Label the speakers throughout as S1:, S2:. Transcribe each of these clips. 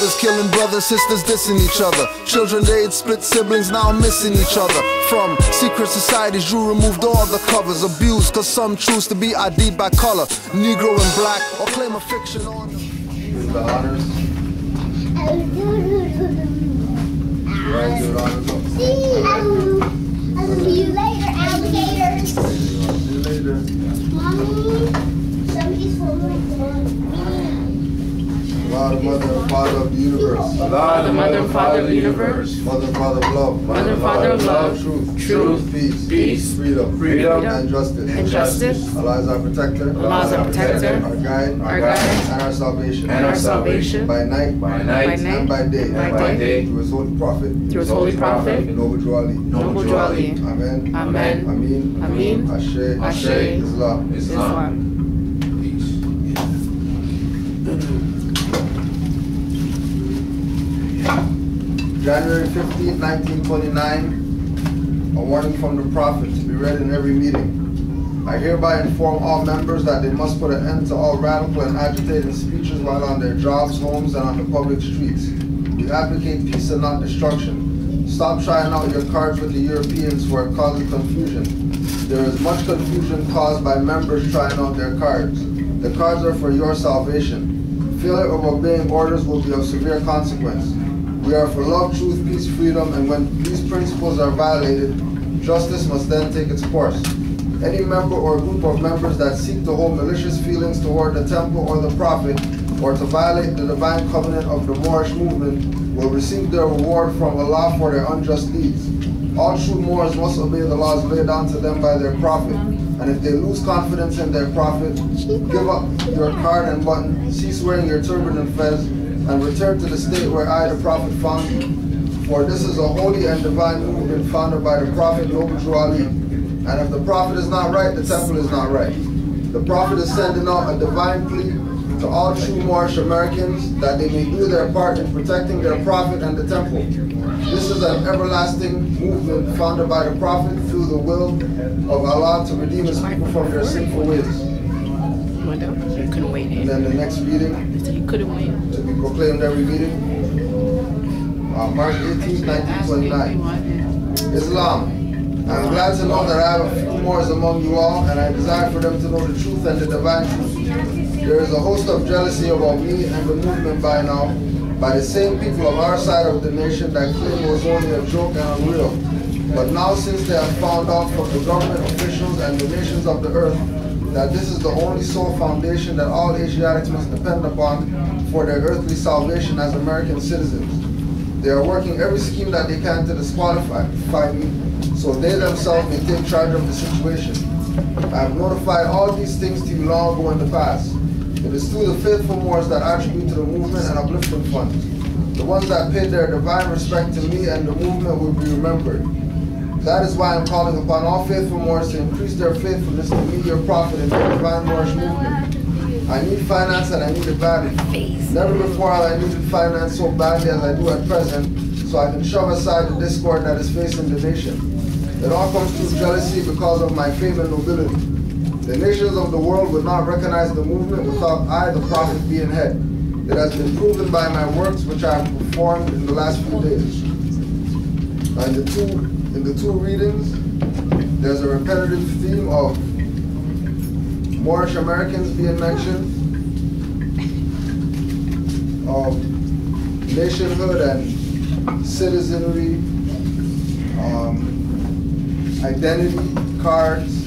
S1: Brothers killing brothers, sisters dissing each other. Children they split siblings now missing each other. From secret societies you removed all the covers. Abused cause some choose to be ID'd by color. Negro and black or claim a fiction on them.
S2: The honors.
S3: I'll see you later, alligator.
S2: See you later.
S3: Mommy, somebody's holding
S2: Allah, the mother and father of the universe.
S4: Allah, the mother and father of the universe.
S2: Mother and father of love.
S4: Mother and father of love.
S2: Truth. Peace. Freedom. And justice. Allah is our protector.
S4: Allah is our protector.
S2: Our guide. And our salvation. By night. And by day. Through his holy prophet. Noble Ali. Amen. Ameen. Ashe. Islam. January 15, 1929, a warning from the Prophet to be read in every meeting. I hereby inform all members that they must put an end to all radical and agitating speeches while on their jobs, homes, and on the public streets. We advocate peace and not destruction. Stop trying out your cards with the Europeans who are causing confusion. There is much confusion caused by members trying out their cards. The cards are for your salvation. Failure of obeying orders will be of severe consequence. We are for love, truth, peace, freedom, and when these principles are violated, justice must then take its course. Any member or group of members that seek to hold malicious feelings toward the temple or the prophet, or to violate the divine covenant of the Moorish movement, will receive their reward from Allah for their unjust deeds. All true Moors must obey the laws laid down to them by their prophet, and if they lose confidence in their prophet, give up your card and button, cease wearing your turban and fez, and return to the state where I, the Prophet, found you. For this is a holy and divine movement founded by the Prophet Noble Ali. And if the Prophet is not right, the temple is not right. The Prophet is sending out a divine plea to all true Moorish Americans that they may do their part in protecting their Prophet and the temple. This is an everlasting movement founded by the Prophet through the will of Allah to redeem his people from their sinful ways.
S4: You couldn't wait.
S2: And then the next reading.
S4: You couldn't wait.
S2: To be proclaimed every meeting. March 18, 1929. Islam. I'm glad to know that I have a few Moors among you all, and I desire for them to know the truth and the divine truth. There is a host of jealousy about me and the movement by now, by the same people of our side of the nation that claim it was only a joke and unreal. But now, since they have found out from the government officials and the nations of the earth that this is the only sole foundation that all Asiatics must depend upon for their earthly salvation as American citizens, they are working every scheme that they can to disqualify me, so they themselves may take charge of the situation. I have notified all these things to you long ago in the past. It is through the faithful Moors that attribute to the movement and upliftment funds. The ones that paid their divine respect to me and the movement will be remembered. That is why I'm calling upon all faithful Moors to increase their faithfulness to me, your prophet, and the divine Moorish movement. I need finance and I need it badly. Never before have I needed finance so badly as I do at present, so I can shove aside the discord that is facing the nation. It all comes through jealousy because of my fame and nobility. The nations of the world would not recognize the movement without I, the prophet, being head. It has been proven by my works which I have performed in the last few days. In the two readings, there's a repetitive theme of Moorish Americans being mentioned, of nationhood and citizenry, identity, cards,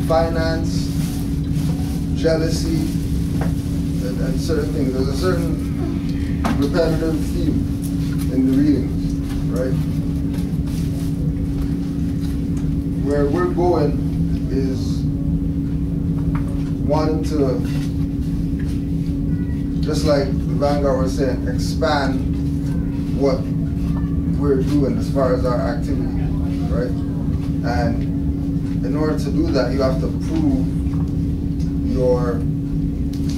S2: finance, jealousy, and certain things. There's a certain repetitive theme in the readings, right? Where we're going is wanting to, just like the Vanguard was saying, expand what we're doing as far as our activity, right? And in order to do that, you have to prove your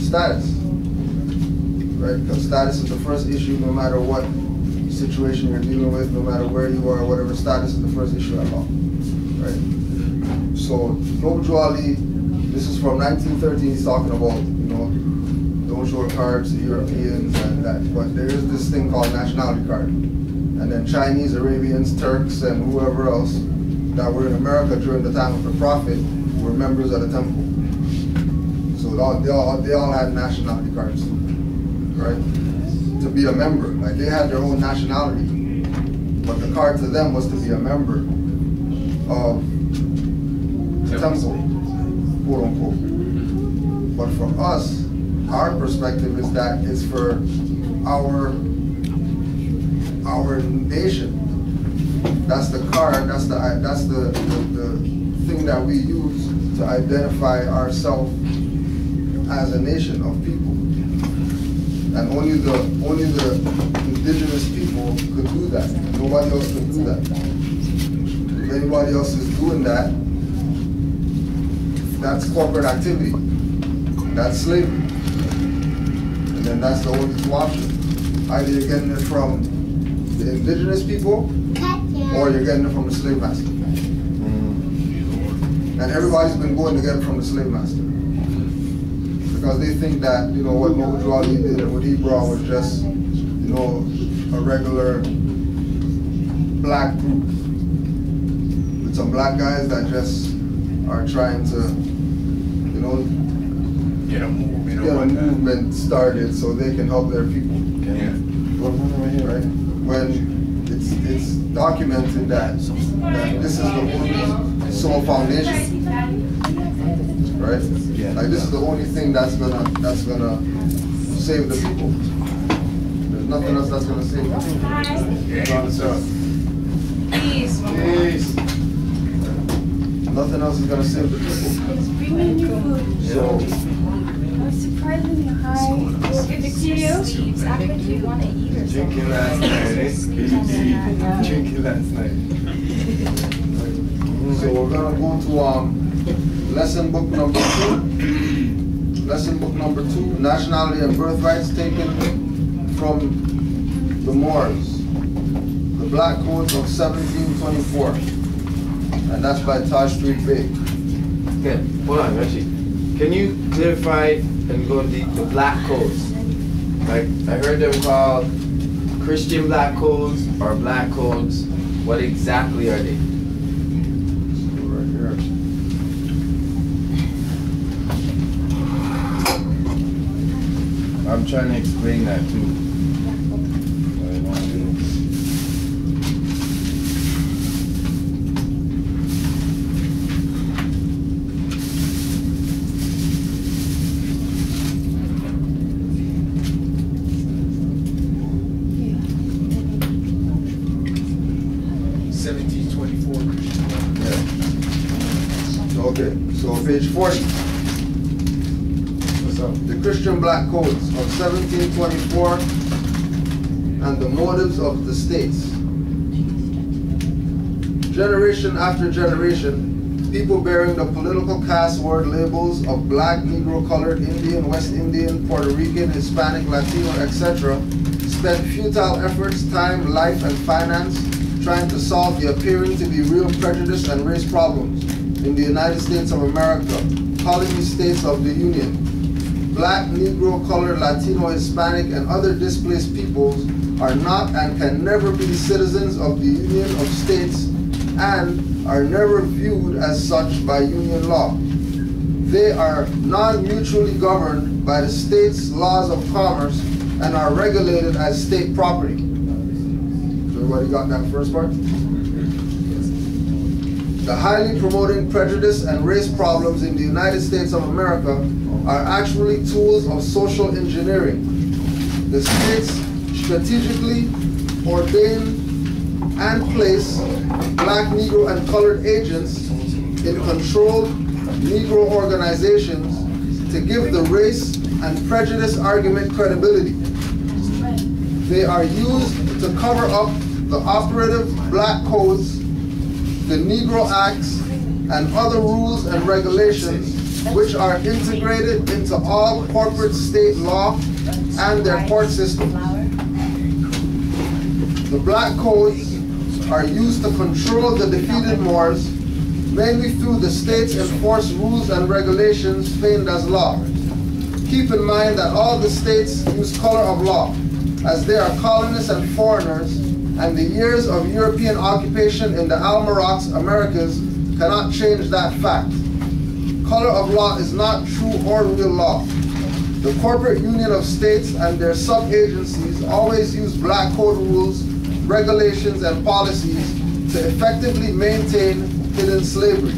S2: status, right? Because status is the first issue no matter what situation you're dealing with, no matter where you are, whatever status is the first issue at all. Right. So Noble Ali, this is from 1913. He's talking about, you know, the don't show cards to Europeans and that, but there is this thing called nationality card. And then Chinese, Arabians, Turks, and whoever else that were in America during the time of the Prophet were members of the temple. So they all had nationality cards, right? To be a member. Like they had their own nationality, but the card to them was to be a member of the temple, quote unquote. But for us, our perspective is that it's for our nation. That's the card. That's the thing that we use to identify ourselves as a nation of people. And only the indigenous people could do that. Nobody else could do that. If anybody else is doing that, that's corporate activity. That's slavery. And then that's the only two options. Either you're getting it from the indigenous people, or you're getting it from the slave master. And everybody's been going to get it from the slave master. Because they think that, you know, what Mojo Ali did and what he brought was just, you know, a regular black group. With some black guys that just are trying to, you know, get a movement started so they can help their people.
S5: Yeah.
S2: Right? When it's documented that this is the only soul foundation, right?
S5: Yeah.
S2: Like this is the only thing that's gonna save the people. There's nothing else that's gonna save the people.
S5: Peace.
S2: Nothing else is gonna save the people. So.
S3: Surprisingly high. Good to see you. Exactly what you want to eat or
S5: Drinking last night, eh? Drinking last night.
S2: So we're gonna go to lesson book number 2. Lesson book number 2, nationality and birthrights taken from the Moors. The Black Codes of 1724. And that's by Taj Street Bay.
S5: Okay, hold on, actually. Can you clarify and go deep the black codes? Like I heard them called Christian black codes or black codes. What exactly are they?
S2: So right here.
S5: I'm trying to explain that too.
S6: 1724 Christian.
S2: Yeah. Okay, so page 40.
S5: What's up?
S2: The Christian Black Codes of 1724 and the motives of the states. Generation after generation, people bearing the political caste word labels of black, Negro, colored, Indian, West Indian, Puerto Rican, Hispanic, Latino, etc., spent futile efforts, time, life, and finance trying to solve the appearing to be real prejudice and race problems in the United States of America, colony states of the Union. Black, Negro, colored, Latino, Hispanic, and other displaced peoples are not and can never be citizens of the Union of States and are never viewed as such by Union law. They are non-mutually governed by the state's laws of commerce and are regulated as state property. Everybody got that first part? The highly promoting prejudice and race problems in the United States of America are actually tools of social engineering. The states strategically ordain and place black, Negro, and colored agents in controlled Negro organizations to give the race and prejudice argument credibility. They are used to cover up the operative black codes, the Negro Acts, and other rules and regulations which are integrated into all corporate state law and their court system. The black codes are used to control the defeated Moors, mainly through the state's enforced rules and regulations feigned as law. Keep in mind that all the states use color of law, as they are colonists and foreigners, and the years of European occupation in the Almarocs, Americas, cannot change that fact. Color of law is not true or real law. The corporate union of states and their sub-agencies always use black code rules, regulations, and policies to effectively maintain hidden slavery.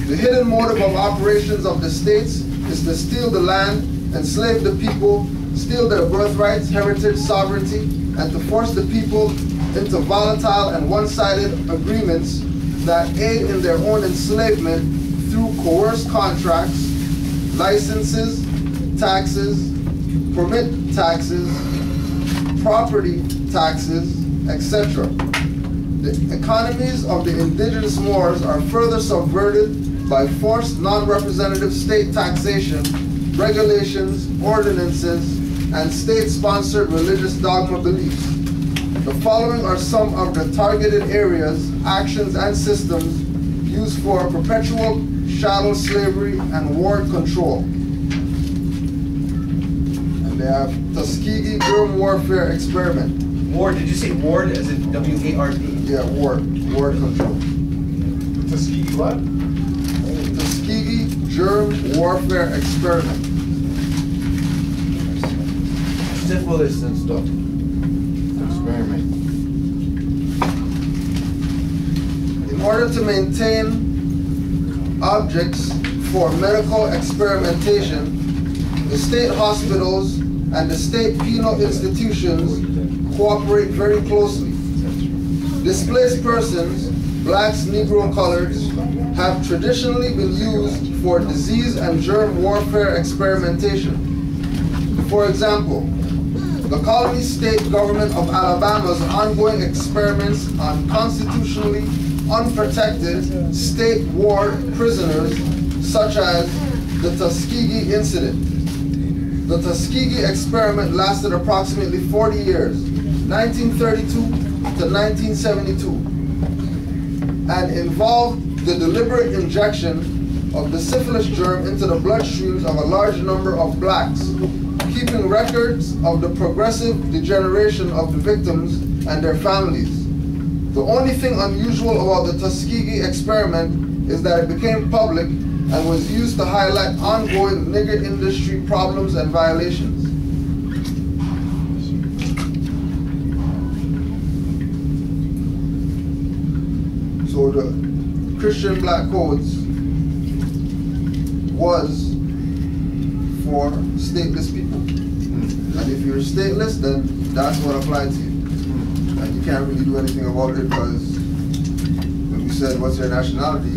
S2: The hidden motive of operations of the states is to steal the land, enslave the people, steal their birthrights, heritage, sovereignty, and to force the people into volatile and one-sided agreements that aid in their own enslavement through coerced contracts, licenses, taxes, permit taxes, property taxes, etc. The economies of the indigenous Moors are further subverted by forced non-representative state taxation, regulations, ordinances, and state-sponsored religious dogma beliefs. The following are some of the targeted areas, actions, and systems used for perpetual chattel slavery and ward control. And they have Tuskegee germ warfare experiment.
S6: Ward, did you say ward as in W-A-R-D?
S2: Yeah, ward control.
S7: Tuskegee what?
S2: Tuskegee germ warfare experiment.
S5: Syphilis and stuff. Experiment.
S2: In order to maintain objects for medical experimentation, the state hospitals and the state penal institutions cooperate very closely. Displaced persons, blacks, Negro, and coloreds, have traditionally been used for disease and germ warfare experimentation. For example, the colony state government of Alabama's ongoing experiments on constitutionally unprotected state ward prisoners, such as the Tuskegee incident. The Tuskegee experiment lasted approximately 40 years, 1932 to 1972, and involved the deliberate injection of the syphilis germ into the bloodstreams of a large number of blacks, keeping records of the progressive degeneration of the victims and their families. The only thing unusual about the Tuskegee experiment is that it became public and was used to highlight ongoing nigger industry problems and violations. So the Christian black codes was for stateless people. And if you're stateless, then that's what applied to you. And you can't really do anything about it because when we said, what's your nationality?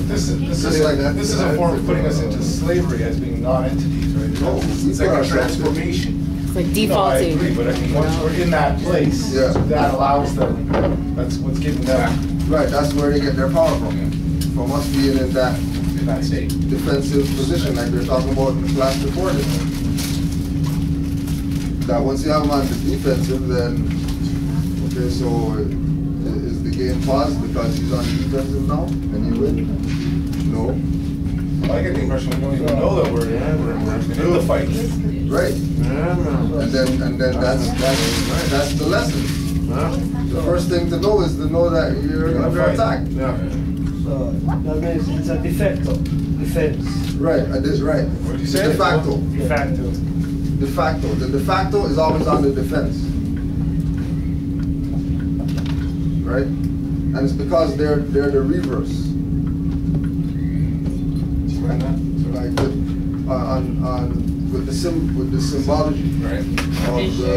S7: This is a form of putting us into slavery as being non-entities, right?
S2: No,
S7: It's like a transformation.
S4: It's like
S7: No, I
S4: defaulting.
S7: agree, but I mean, once we're in that place,
S2: Yeah.
S7: that allows them, that's what's giving them
S2: Right, that's where they get their power from. From us being in that
S7: in that state.
S2: defensive position like they're talking about in the class before this. That once you have them on the defensive, then, okay, so is the game paused because he's on the defensive now and you win? No.
S7: I get the impression we don't even know that we're in the fight.
S2: Right. And then that's the lesson. The first thing to know is to know that you're under attack.
S8: So that means it's a defense.
S2: Right, right.
S7: What did you say?
S2: De facto.
S8: De facto.
S2: De facto. The de facto is always on the defense. Right? And it's because they're the reverse.
S7: Explain that.
S2: Like with the symbology
S7: Right.
S2: of the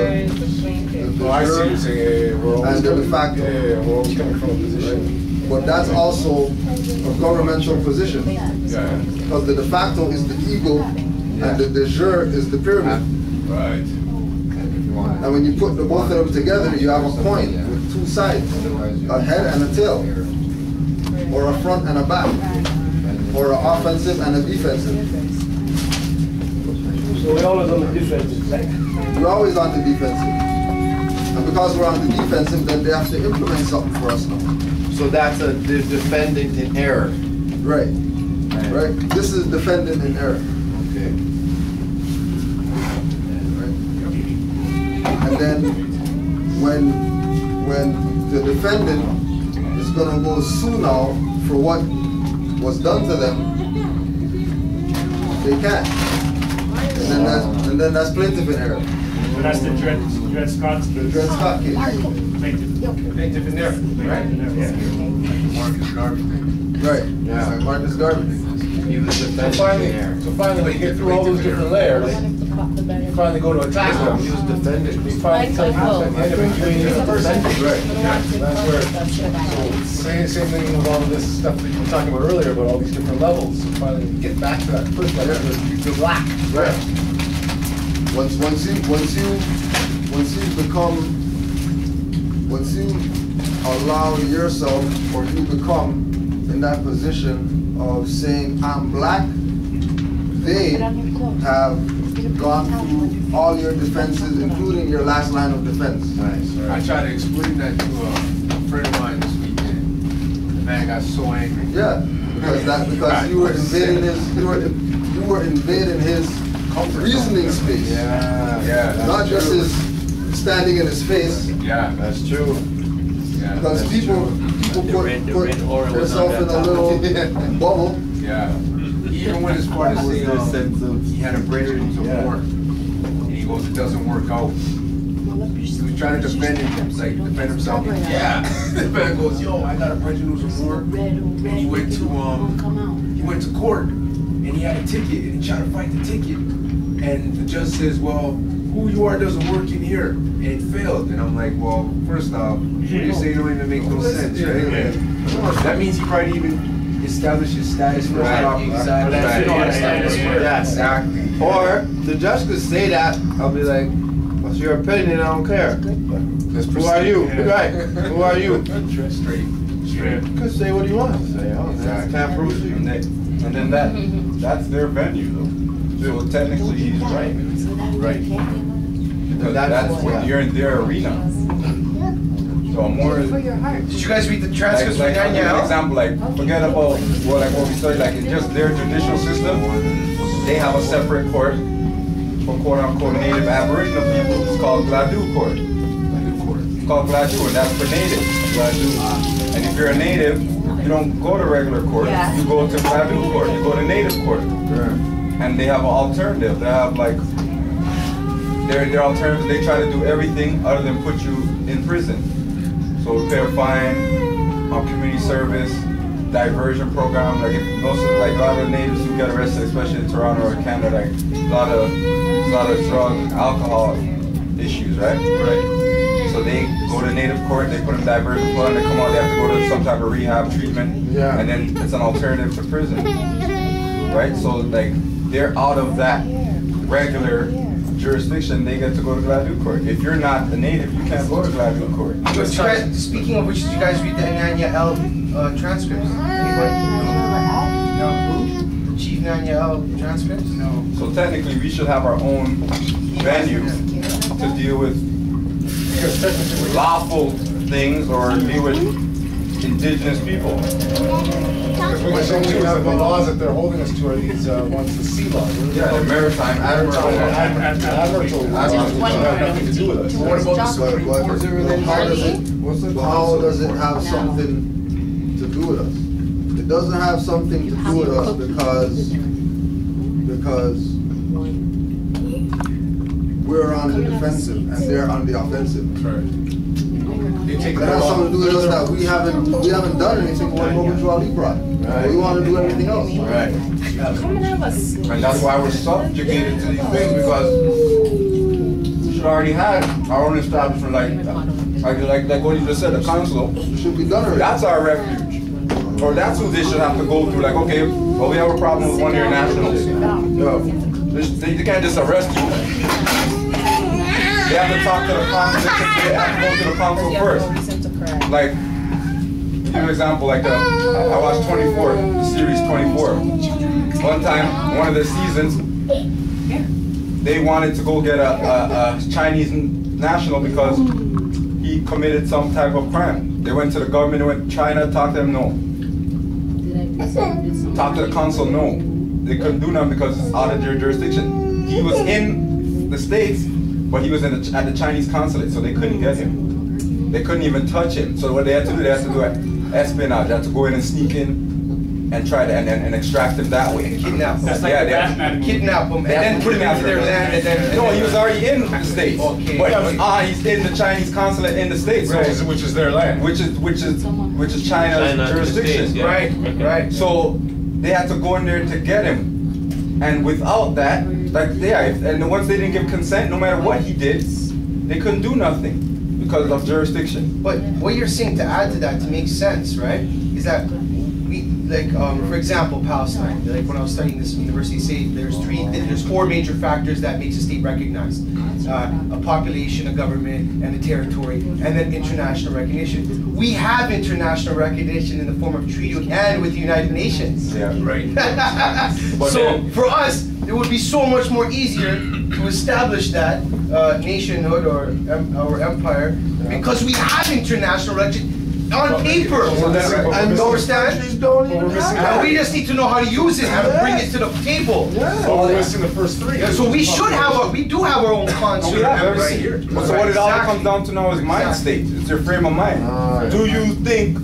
S7: Oh, I see you saying we're always
S2: and the
S7: coming,
S2: de facto.
S7: yeah, we're always coming from a position.
S2: But that's also a governmental position.
S7: Yeah.
S2: Because the de facto is the eagle and the de jure is the pyramid.
S7: Right.
S2: And when you put the both of them together, you have a coin with two sides, a head and a tail, or a front and a back, or an offensive and a defensive.
S8: So we're always on the defensive, right?
S2: We're always on the defensive. And because we're on the defensive, then they have to implement something for us now.
S5: So that's a defendant in error.
S2: Right. Right. This is defendant in error.
S5: Okay.
S2: Right. And then when the defendant is gonna go sue now for what was done to them, they can't. And then that's plaintiff in error.
S9: So that's the Dred Scott case.
S2: The Dred Scott case.
S6: Plaintiff in there, right?
S9: Yeah.
S7: Marcus Garvey thing.
S2: Right.
S5: Yeah.
S2: Like Marcus Garvey.
S5: He was
S7: So
S5: defendant in error.
S7: finally, when you get through all those different layers, you finally go to a tax
S5: He
S7: one.
S5: was defendant.
S7: You finally come out at the end of it, you ain't even a person. Right. That's where, same thing with all of this stuff that you were talking about earlier, about all these different levels. So finally get back to that first level, you're black.
S2: Right. Once you allow yourself, or you become in that position of saying I'm black, they have gone through all your defenses, including your last line of defense.
S5: Nice.
S7: I tried to explain that to a friend of mine this weekend. The man got so angry.
S2: Yeah, because you were invading his
S7: Comfort
S2: reasoning
S7: zone.
S2: space.
S5: Yeah.
S7: Yeah, that's
S2: Not just
S7: true.
S2: his standing in his face.
S7: Yeah,
S5: That's true.
S7: yeah.
S2: Because
S7: that's
S2: people
S7: true.
S2: put themselves in a little bubble.
S7: Yeah. He even went as far as saying he had a breakthrough to war. And he goes, it doesn't work out. He was trying to defend himself. Yeah. The man goes, yo, I got a prejudice of war. And he went to court and he had a ticket and he tried to fight the ticket. And the judge says, well, who you are doesn't work in here. And it failed. And I'm like, well, first off, what you say don't even make no sense, right? That means he probably even established his status first off.
S5: Exactly. Yeah, exactly. Or the judge could say that, I'll be like, what's your opinion? I don't care. Who are you? Right. Who are you?
S7: Straight.
S5: You could say what you want to say. I can't prove to you.
S10: And then that's their venue though. So technically he's right.
S7: Right.
S10: Because that's when you're in their arena. So more
S6: Did you guys read the transcripts
S10: like
S6: for
S10: for
S6: Danielle?
S10: example, like forget about what we studied, like in just their judicial system, they have a separate court for quote unquote native aboriginal people. It's called Gladue Court. It's called Gladue, and that's for native. Gladue. And if you're a native, you don't go to regular court. You go to Gladue Court. You go to native court. And they have an alternative. They have like their alternative. They try to do everything other than put you in prison. So we pay a fine, community service, diversion program. Like a lot of natives who get arrested, especially in Toronto or Canada, like a lot of drug, alcohol issues, right? Right. So they go to native court, they put in diversion program, they come out, they have to go to some type of rehab treatment, and then it's an alternative to prison, right? So like they're out of that regular jurisdiction, they get to go to Gladue Court. If you're not a native, you can't go to Gladue Court.
S6: Speaking of which, did you guys read the Nyanya L transcripts? Anybody? No. The Chief Nyanya L transcripts? No.
S10: So technically, we should have our own venue to deal with lawful things or deal with indigenous people.
S7: Because we don't have the laws that they're holding us to are these ones, the sea laws.
S10: Yeah, the maritime
S7: Admiralty laws have nothing to do with us.
S6: What about the Supreme Court?
S2: How does it have something to do with us? It doesn't have something to do with us because we're on the defensive and they're on the offensive. It has something to do with us that we haven't done anything when we went to our Libra. We want to do everything else.
S5: Right.
S10: And that's why we're subjugated to these things, because we should already have our own establishment, like what you just said, the council.
S2: Should be done already.
S10: That's our refuge. Or that's who they should have to go through. Like, okay, well, we have a problem with one of your nationals. They can't just arrest you. They have to talk to the council. They have to go to the council first. Like, give you an example, like I watched 24, the series 24. One time, one of the seasons, they wanted to go get a Chinese national because he committed some type of crime. They went to the government, they went to China, talked to them, no. Talked to the consul, no. They couldn't do nothing because it's out of their jurisdiction. He was in the States, but he was at the Chinese consulate, so they couldn't get him. They couldn't even touch him. So what they had to do espionage. They had to go in and sneak in and try to and extract him that way.
S6: Kidnap him.
S9: That's like
S10: they had
S9: Batman.
S6: Kidnap him and then put him into their land and then...
S10: No, he was already in the States.
S6: Okay.
S10: But he's in the Chinese consulate in the States.
S7: Right. Which is their land.
S10: Which is China's jurisdiction.
S5: Yeah.
S6: Right.
S10: So they had to go in there to get him. And without that, and once they didn't give consent, no matter what he did, they couldn't do nothing because of jurisdiction.
S6: But what you're saying, to add to that, to make sense, right, is that we, like, for example, Palestine, like when I was studying this university, say there's four major factors that makes a state recognized. A population, a government, and a territory, and then international recognition. We have international recognition in the form of treaty and with the United Nations.
S10: Yeah, right.
S6: So for us, it would be so much more easier to establish that nationhood or empire because we have international recognition on paper. And you understand? And we just need to know how to use it and bring it to the table.
S7: So we're missing the first three.
S6: Yeah, so we do have our own concept right here.
S10: So what it all comes down to now is mind state. It's your frame of mind. Do you think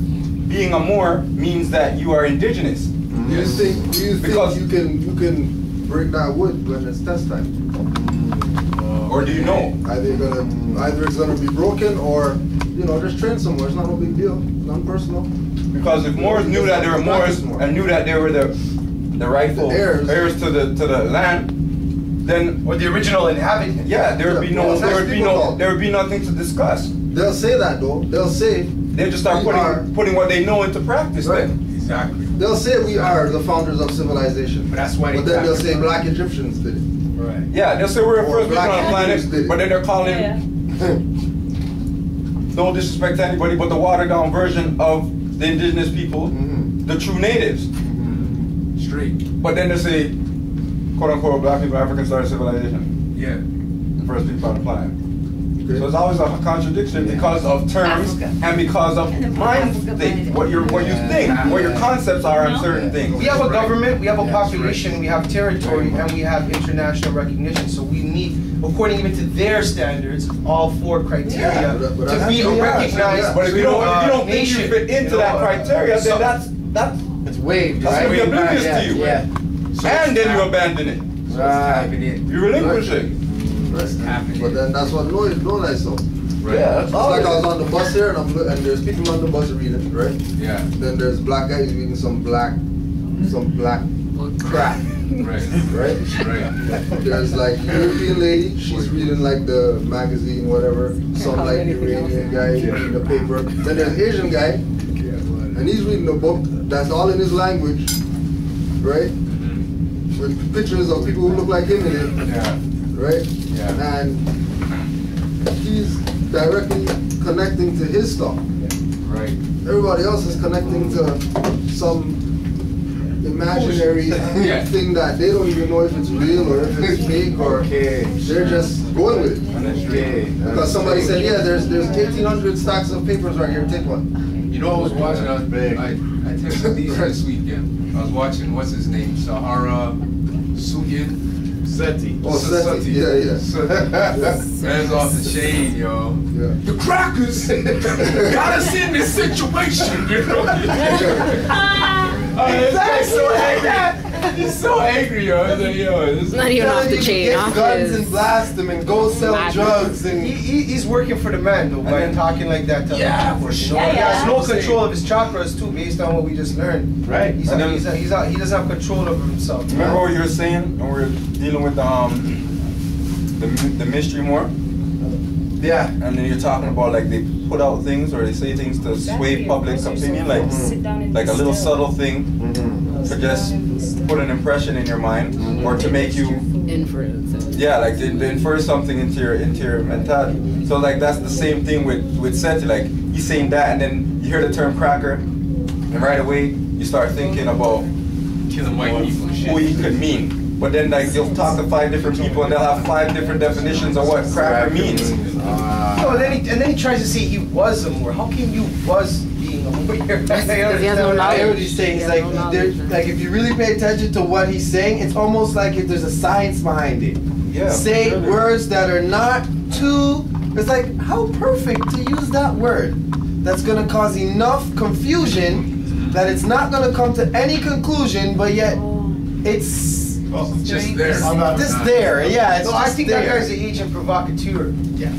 S10: being a Moor means that you are indigenous?
S2: Do you think you can break that wood when it's test time?
S10: Or do you know?
S2: Either it's gonna be broken or just train somewhere. It's not no big deal. Non-personal.
S10: Because if Moors knew that they were Moors and knew that they were the rightful heirs to the land, then
S6: or the original inhabitant.
S10: Yeah, there would be nothing to discuss.
S2: They'll say that though. They'll say
S10: they just start putting what they know into practice.
S2: Right.
S10: Then.
S7: Exactly.
S2: They'll say we are the founders of civilization.
S6: But that's why.
S2: But then they'll say black Egyptians did it.
S6: Right.
S10: Yeah, they'll say we're the first people on the planet, but then they're calling. No disrespect to anybody, but the watered down version of the indigenous people, the true natives.
S7: Straight.
S10: But then they say, quote unquote, black people, African started civilization.
S7: Yeah.
S10: The first people on the planet. Okay. So it's always a contradiction because of terms and because of mind state, what you think, what your concepts are on certain things.
S6: We have a government, we have a population, we have territory, and we have international recognition. So we need, according even to their standards, all four criteria to be recognized.
S10: But if you don't think you fit into that criteria, then that's
S5: it's waived,
S10: that's
S5: right?
S10: going to be oblivious to you.
S5: Yeah.
S10: So and then you abandon it.
S5: Right.
S10: You relinquish it.
S2: But then that's what noise so.
S10: Right. Yeah,
S2: it's like I was on the bus here and there's people on the bus reading, right?
S7: Yeah.
S2: Then there's black guys reading some black crap. Right? There's like European lady, she's reading like the magazine, whatever. Some like Iranian guy reading the paper. Then there's Asian guy, and he's reading a book that's all in his language, right? With pictures of people who look like him in it.
S7: Yeah.
S2: Right?
S7: Yeah.
S2: And he's directly connecting to his stuff.
S7: Right.
S2: Everybody else is connecting to some imaginary thing that they don't even know if it's real or if it's fake or they're just going with it. Because somebody said, yeah, there's 1,800 stacks of papers right here, take one.
S7: You know, I was watching, I texted these this weekend. I was watching, what's his name? Sahara Suyan. Seti.
S2: Oh, Seti. Yeah.
S7: Man's off the chain, yo. Yeah. The crackers got us in this situation, you know? He's so angry. He's so angry, yo. It's like, yo,
S4: it's not even off the chain.
S2: Get guns and blast them and go sell drugs. And
S6: he's working for the man, though, by talking like that to him.
S7: For sure.
S6: He has no control of his chakras, too, based on what we just learned.
S10: Right.
S6: He doesn't have control over himself.
S10: Remember what you were saying when we were dealing with the mystery more? Yeah. And then you're talking about like they put out things or they say things to sway public opinion, like a little subtle thing to just put an impression in your mind or to make you
S4: inference.
S10: Yeah, like they infer something into your mentality. So like that's the same thing with Seti. Like he's saying that, and then you hear the term cracker, and right away you start thinking about
S7: killing white people,
S10: who he could mean. but then like you'll talk to 5 different people and they'll have 5 different definitions of what cracker means.
S6: No, and then he tries to say he was a Moor. How can you was being a Moor?
S4: He has no
S5: I
S4: knowledge.
S5: hear what he's saying. It's like, like if you really pay attention to what he's saying, it's almost like if there's a science behind it.
S10: Yeah.
S5: Say words that are not too. It's like how perfect to use that word that's gonna cause enough confusion that it's not gonna come to any conclusion, but yet it's
S7: just there.
S5: just there. Yeah, it's
S6: No,
S5: just
S6: I think
S5: there.
S6: that guy's an agent provocateur. Yeah.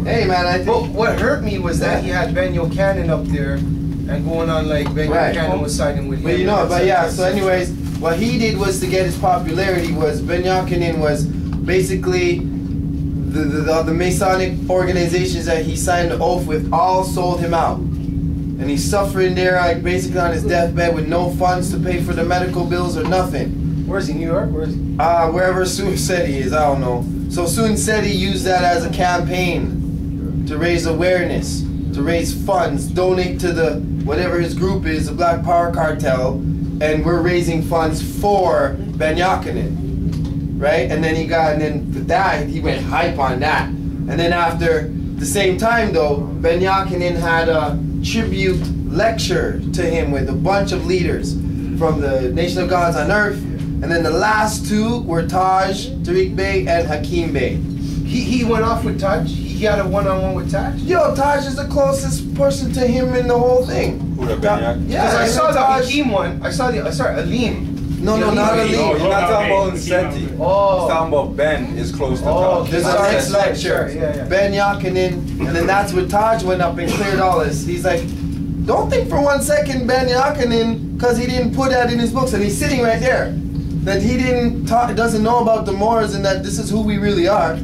S5: Hey man, I think.
S6: But what hurt me was that he had Ben Cannon up there and going on like Ben Cannon was siding with him.
S5: But you know, but yeah, so anyways, what he did was to get his popularity was Ben Yakinen was basically the Masonic organizations that he signed the oath with all sold him out. And he's suffering there like basically on his deathbed with no funds to pay for the medical bills or nothing.
S6: Where's he, New York? Where is he?
S5: Wherever Sun Seti is, I don't know. So Sun Seti used that as a campaign to raise awareness, to raise funds, donate to the whatever his group is, the Black Power Cartel, and we're raising funds for Ben Yakinen, right? And then for that he went hype on that. And then after the same time though, Ben Yakinen had a tribute lecture to him with a bunch of leaders from the Nation of Gods on Earth, and then the last 2 were Taj, Tariq Bey, and Hakim Bey.
S6: He went off with Taj? He had a one-on-one with Taj?
S5: Yo, Taj is the closest person to him in the whole thing.
S10: Who the Ben Yakinen?
S5: Yeah,
S6: I saw the
S5: Taj.
S6: Hakim one. Sorry, Alim.
S5: No, not Ali.
S10: No, you're not talking about Seti.
S6: Oh.
S10: He's talking about Ben is close to Taj.
S5: There's a next lecture.
S6: Yeah.
S5: Ben Yakinen, and then that's where Taj went up and cleared all this. He's like, don't think for one second Ben Yakinen, because he didn't put that in his books, and he's sitting right there, that he doesn't know about the Moors and that this is who we really are.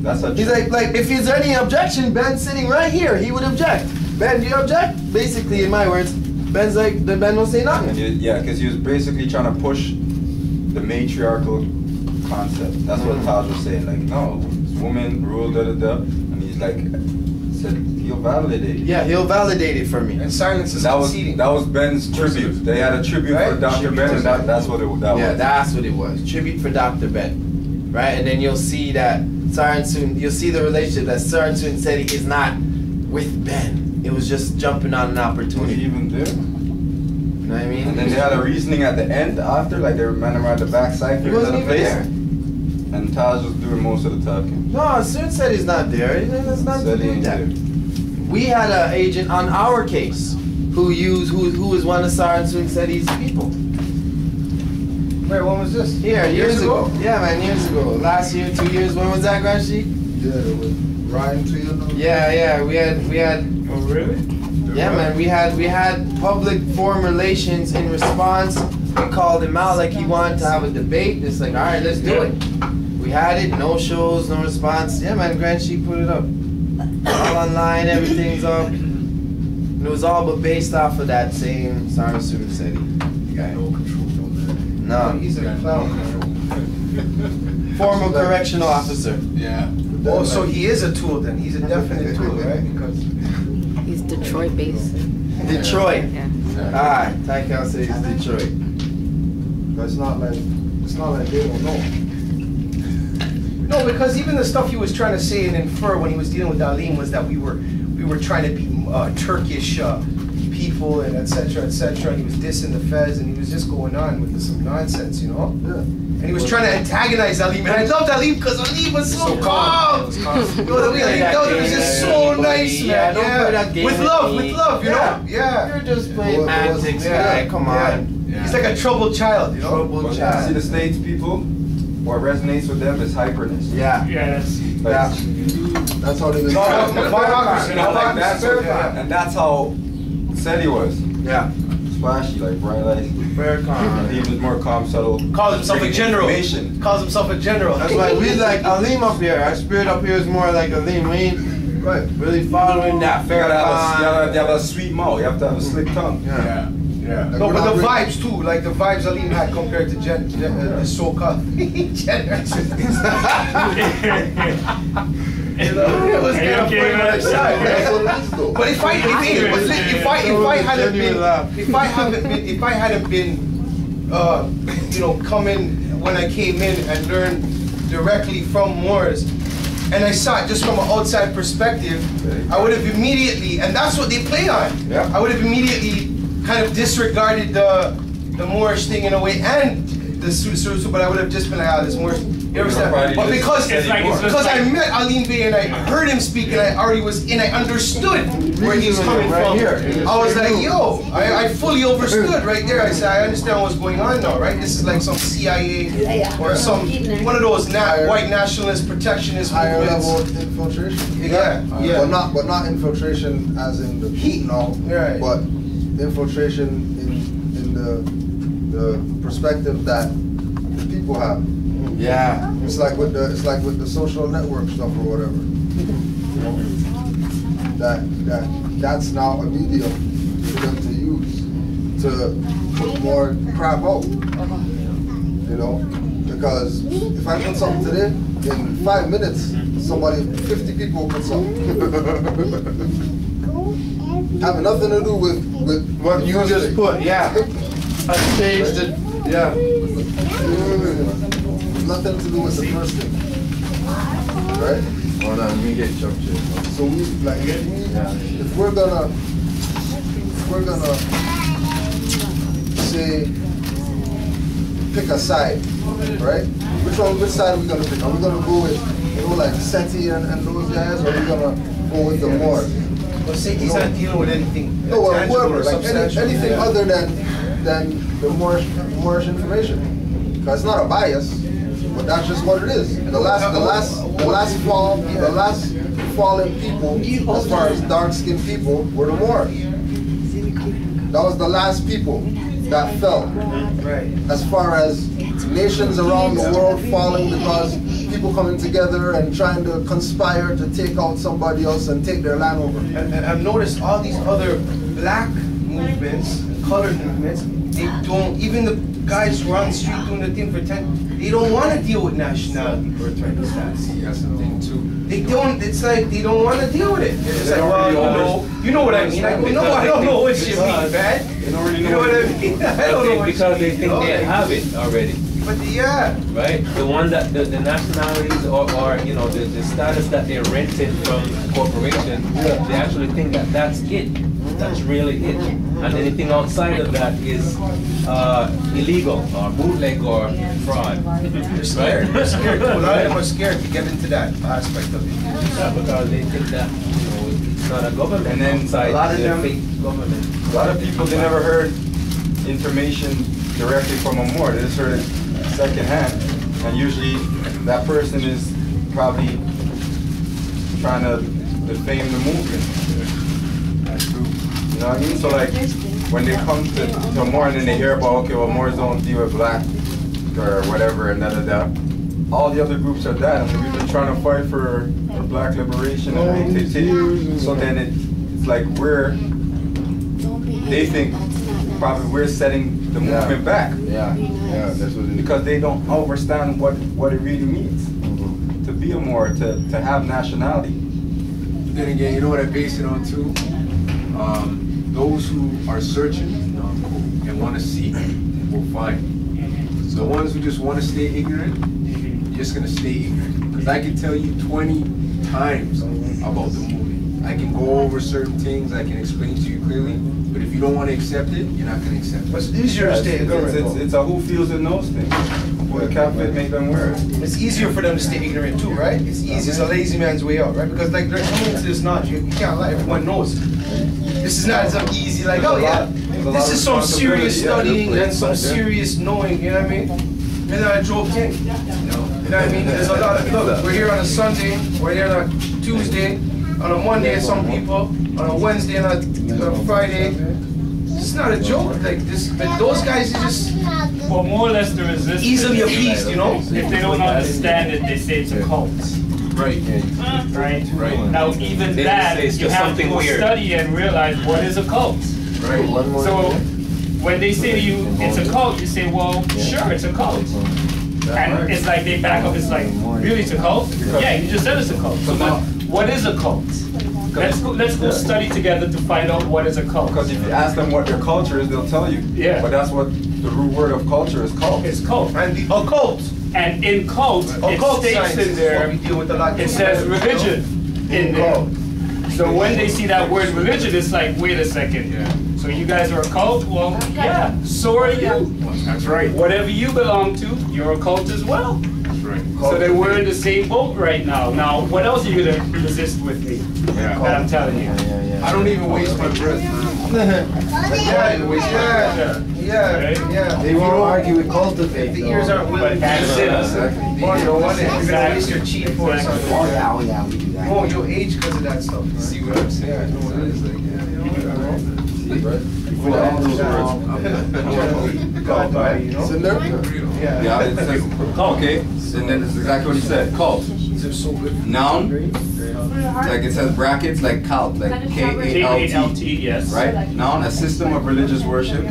S10: That's a
S5: He's like if there's any objection, Ben's sitting right here. He would object. Ben, do you object? Basically, in my words, Ben's like, Ben will say nothing.
S10: Yeah, because he was basically trying to push the matriarchal concept. That's what Taj was saying. Like, no, woman rule, and he's like, said he'll validate it.
S5: Yeah, he'll validate it for me.
S6: And silence is
S10: That
S6: conceding.
S10: was Ben's tribute. They had a tribute for Dr. Ben, and that's what it was.
S5: Yeah, that's what it was. Tribute for Dr. Ben, right? And then you'll see that you'll see the relationship that Sun said he is not with Ben. It was just jumping on an opportunity.
S10: Was he even there?
S5: You know what I mean?
S10: And then they had a reasoning at the end after, like they were man around the backside.
S5: He wasn't even there.
S10: And Taj was doing most of the talking.
S5: No, Sun said he's not there. He has nothing to do with that. We had an agent on our case who was one of Sun said he's people.
S6: Wait, when was this?
S5: Here, years ago. Yeah, man, years ago. Last year, 2 years. When was that, Granchi?
S2: Yeah, it was Ryan to you.
S5: Yeah, we had.
S9: Oh, really?
S5: Yeah, man, we had public forum relations in response. We called him out like he wanted to have a debate. It's like, all right, let's do it. We had it, no shows, no response. Yeah, man, Granchi put it up. All online, everything's up. And it was all but based off of that same Sarn Student City guy.
S2: No control on that.
S5: No.
S6: He's a clown.
S5: Former correctional officer.
S7: Yeah.
S6: Oh, so he is a tool then. He's a definite tool, right? Because
S4: He's Detroit based.
S5: Detroit.
S4: Yeah.
S5: Alright, Tykel says he's Detroit.
S2: But it's not like they don't know.
S6: no, because even the stuff he was trying to say and infer when he was dealing with Alim was that we were trying to be Turkish people and etc. And he was dissing the Fez and he was just going on with some nonsense, you know.
S2: Yeah.
S6: And he was trying to antagonize Alim, and I loved Alim because Alim was so calm. Yo, the way Alim dealt with was just so nice, man. Yeah. With love, you know. Yeah.
S5: You're just playing antics, guy. Come on.
S6: Yeah. He's like a troubled child, you know.
S5: Troubled
S10: See
S5: child.
S10: the States people, what resonates with them is hyperness.
S5: Yeah.
S9: Yeah, that's.
S10: Like,
S2: That's how they
S10: and that's how Seti was.
S5: Yeah.
S10: Splashy, like bright lights.
S5: Very calm.
S10: He was more calm, subtle.
S6: Calls himself a
S10: bringing
S6: general.
S10: information.
S6: Calls himself a general.
S5: That's why we like Alim up here. Our spirit up here is more like Alim. We ain't really following that
S10: You
S5: fair
S10: gotta have a sweet mouth. You have to have a slick tongue.
S7: Yeah.
S6: No, but the vibes too, like the vibes Alim had compared to the so-called generous. You know, it was kind of funny on the side. But if I hadn't been, you know, coming when I came in and learned directly from Moors, and I saw it just from an outside perspective, I would have immediately, and that's what they play on, I would have immediately kind of disregarded the Moorish thing in a way, and the Susu, but I would have just been like, ah, this Moorish. You understand? But because I met Alim Bey and I heard him speak and I already was in, I understood where he was coming from. I was like, yo, I fully understood right there. I said, I understand what's going on now, right? This is like some CIA or some, one of those white nationalist protectionist
S2: higher
S6: movements.
S2: level infiltration.
S6: Yeah.
S2: But not infiltration as in the heat, no.
S6: Right.
S2: But infiltration in the perspective that the people have.
S5: Yeah.
S2: It's like with the social network stuff or whatever. You know? That's now a medium for them to use to put more crap out. You know? Because if I put something today, in 5 minutes, 50 people put something. Having nothing to do with
S5: what you just put, yeah. I changed it, yeah.
S2: Nothing to do with the first thing, right?
S5: Hold on, let me get jumped in.
S2: So if we're gonna say pick a side, right? Which side are we gonna pick? Are we gonna go with like Seti and those guys, or are we gonna go with the Moors?
S6: Well, Seti's not dealing with anything.
S2: No, well, whoever, like anything other than the Moorish information, because it's not a bias. But that's just what it is. The last fallen people, as far as dark-skinned people, were the Moors. That was the last people that fell. As far as nations around the world falling because people coming together and trying to conspire to take out somebody else and take their land over.
S6: And I've noticed all these other black movements, colored movements, they don't, even the guys who are on the street doing the thing for 10, they don't want to deal with nationality, birthright, and status.
S7: That's the thing too.
S6: They don't, it's like they don't want to deal with it. It's like, well, you know what I mean. I don't know what you mean, man.
S10: They don't really
S6: know what I mean. I don't know what
S11: because they think they have it already.
S6: But yeah.
S11: Right? The one that, the nationalities or you know, the status that they're renting from the corporation, they actually think that that's it. That's really it. And anything outside of that is illegal or bootleg or fraud.
S6: They're scared. They're scared. A lot of them are scared to get into that aspect of it.
S11: Yeah, because they think that, you know, it's not a government.
S10: And then
S11: outside
S10: a lot of them,
S11: fake government.
S10: A lot of people, they never heard information directly from a Moor. They just heard it secondhand. And usually that person is probably trying to defame the movement. You know what I mean? So like, when they come to Moor and then they hear about, okay, well, Moors don't deal with black or whatever and da. All the other groups are that, and we've been trying to fight for black liberation and ATT. So then it's like they think probably we're setting the movement back.
S5: Yeah, that's what it is.
S10: Because they don't understand what it really means to be a Moor, to have nationality.
S7: But then again, you know what I base it on too? Those who are searching and want to seek will find. So the ones who just want to stay ignorant, you're just going to stay ignorant. Because I can tell you 20 times about the movement. I can go over certain things, I can explain to you clearly, but if you don't want to accept it, you're not going to accept it.
S6: But it's easier to stay ignorant.
S10: It's a who feels it knows thing. Well, the cap fit make them wear it.
S6: It's easier for them to stay ignorant too, right? It's easy. It's a lazy man's way out, right? Because like they're coming to this knowledge, you can't lie, everyone knows. This is not some easy, like, oh yeah, this is some serious studying and some serious knowing, you know what I mean? And then I drove in, you know what I mean? There's a lot of, look, we're here on a Sunday, we're here on a Tuesday, on a Monday, some people, on a Wednesday and a Friday. It's not a joke, like this, but those guys are just...
S9: Well, more or less the resistance.
S6: Easily appeased, you know?
S9: If they don't understand it, they say it's a cult.
S7: Right.
S9: Right. Now, even that, you have to go study and realize what is a cult.
S7: Right.
S9: So, when they say to you, it's a cult, you say, well, sure, it's a cult. And it's like they back up, it's like, really, it's a cult? Yeah, you just said it's a cult. So, what is a cult? Let's go study together to find out what is a cult.
S10: Because if you ask them what their culture is, they'll tell you.
S9: Yeah.
S10: But that's what the root word of culture is called.
S9: It's cult.
S6: And the occult.
S9: And in cult, it states in there, it says religion in there. So when they see that word religion, it's like, wait a second. So you guys are a cult? Well, yeah, so are you.
S7: That's right.
S9: Whatever you belong to, you're a cult as well.
S7: That's right.
S9: So then we're in the same boat right now. Now, what else are you going to resist with me?
S7: Yeah.
S9: That I'm telling you.
S7: I don't even waste my breath.
S6: Yeah.
S5: They won't argue with cultivate.
S6: The ears aren't willing to
S9: That's it.
S6: Or you want it, you're gonna waste your cheap for something.
S5: Oh yeah, we do that.
S6: Oh, you'll age because of that stuff.
S7: See what I'm saying?
S6: Yeah, I know what it is. Like,
S2: It's in there?
S10: Yeah, it says, okay, and then it's exactly what he said, cult. Noun, like it says brackets, like cult, like K-A-L-T,
S9: yes.
S10: right? Noun, a system of religious worship,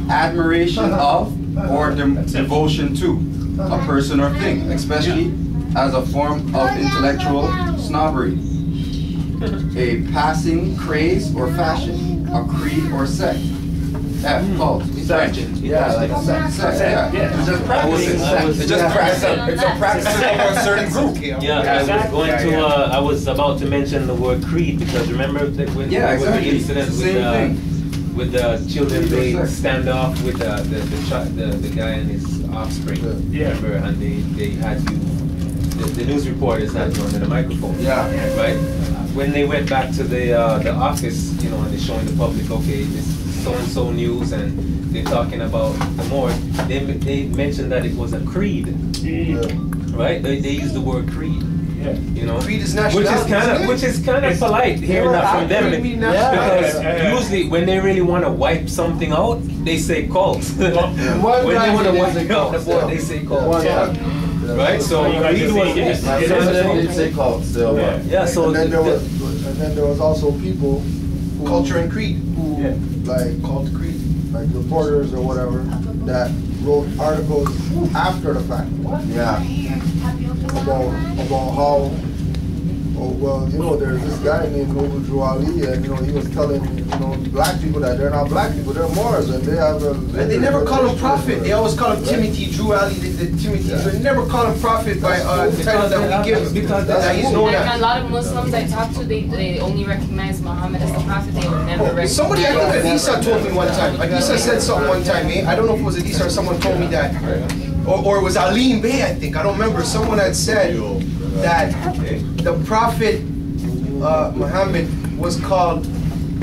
S10: admiration of, or devotion to a person or thing, especially as a form of intellectual snobbery, a passing craze or fashion, a creed or sect. Cult.
S5: Yeah, like a sect.
S10: Yeah. It's just practicing. It's just practicing. It's a practicing of a certain group.
S11: I was about to mention the word creed because remember that when there was the incident with the children, they stand off with the guy and his offspring. Remember, and they had the news reporters had you under the microphone. Right. When they went back to the office, you know, and they're showing the public, okay, this is so-and-so news, and they're talking about the Moors. They mentioned that it was a creed, right? They used the word creed. You know,
S6: creed is nationality,
S11: which is kind of polite hearing that from them, because usually when they really want to wipe something out, they say cult. When they want to wipe it out, they say cult. Right, so creed was
S2: They say cult still.
S11: yeah. So
S2: and then there was also people who,
S6: culture and creed,
S2: who like cult creed, like reporters or whatever, that wrote articles after the fact. About how, you know, there's this guy named Usual, and you know, he was telling, you know, black people that they're not black people, they're Moors, and they have a.
S6: And they never call him prophet. They always call him Timothy, Drew Ali, Timothy. They never call him prophet by the title that we give him. Because that he's known
S4: And a
S6: as.
S4: lot of Muslims I talk to, they only recognize Muhammad as the prophet. They will never recognize.
S6: Somebody, I think Adisa told me one time. Adisa said something one time, eh? I don't know if it was Adisa or someone told me that. Or it was Alim Bey, I think. I don't remember. Someone had said that the prophet Muhammad was called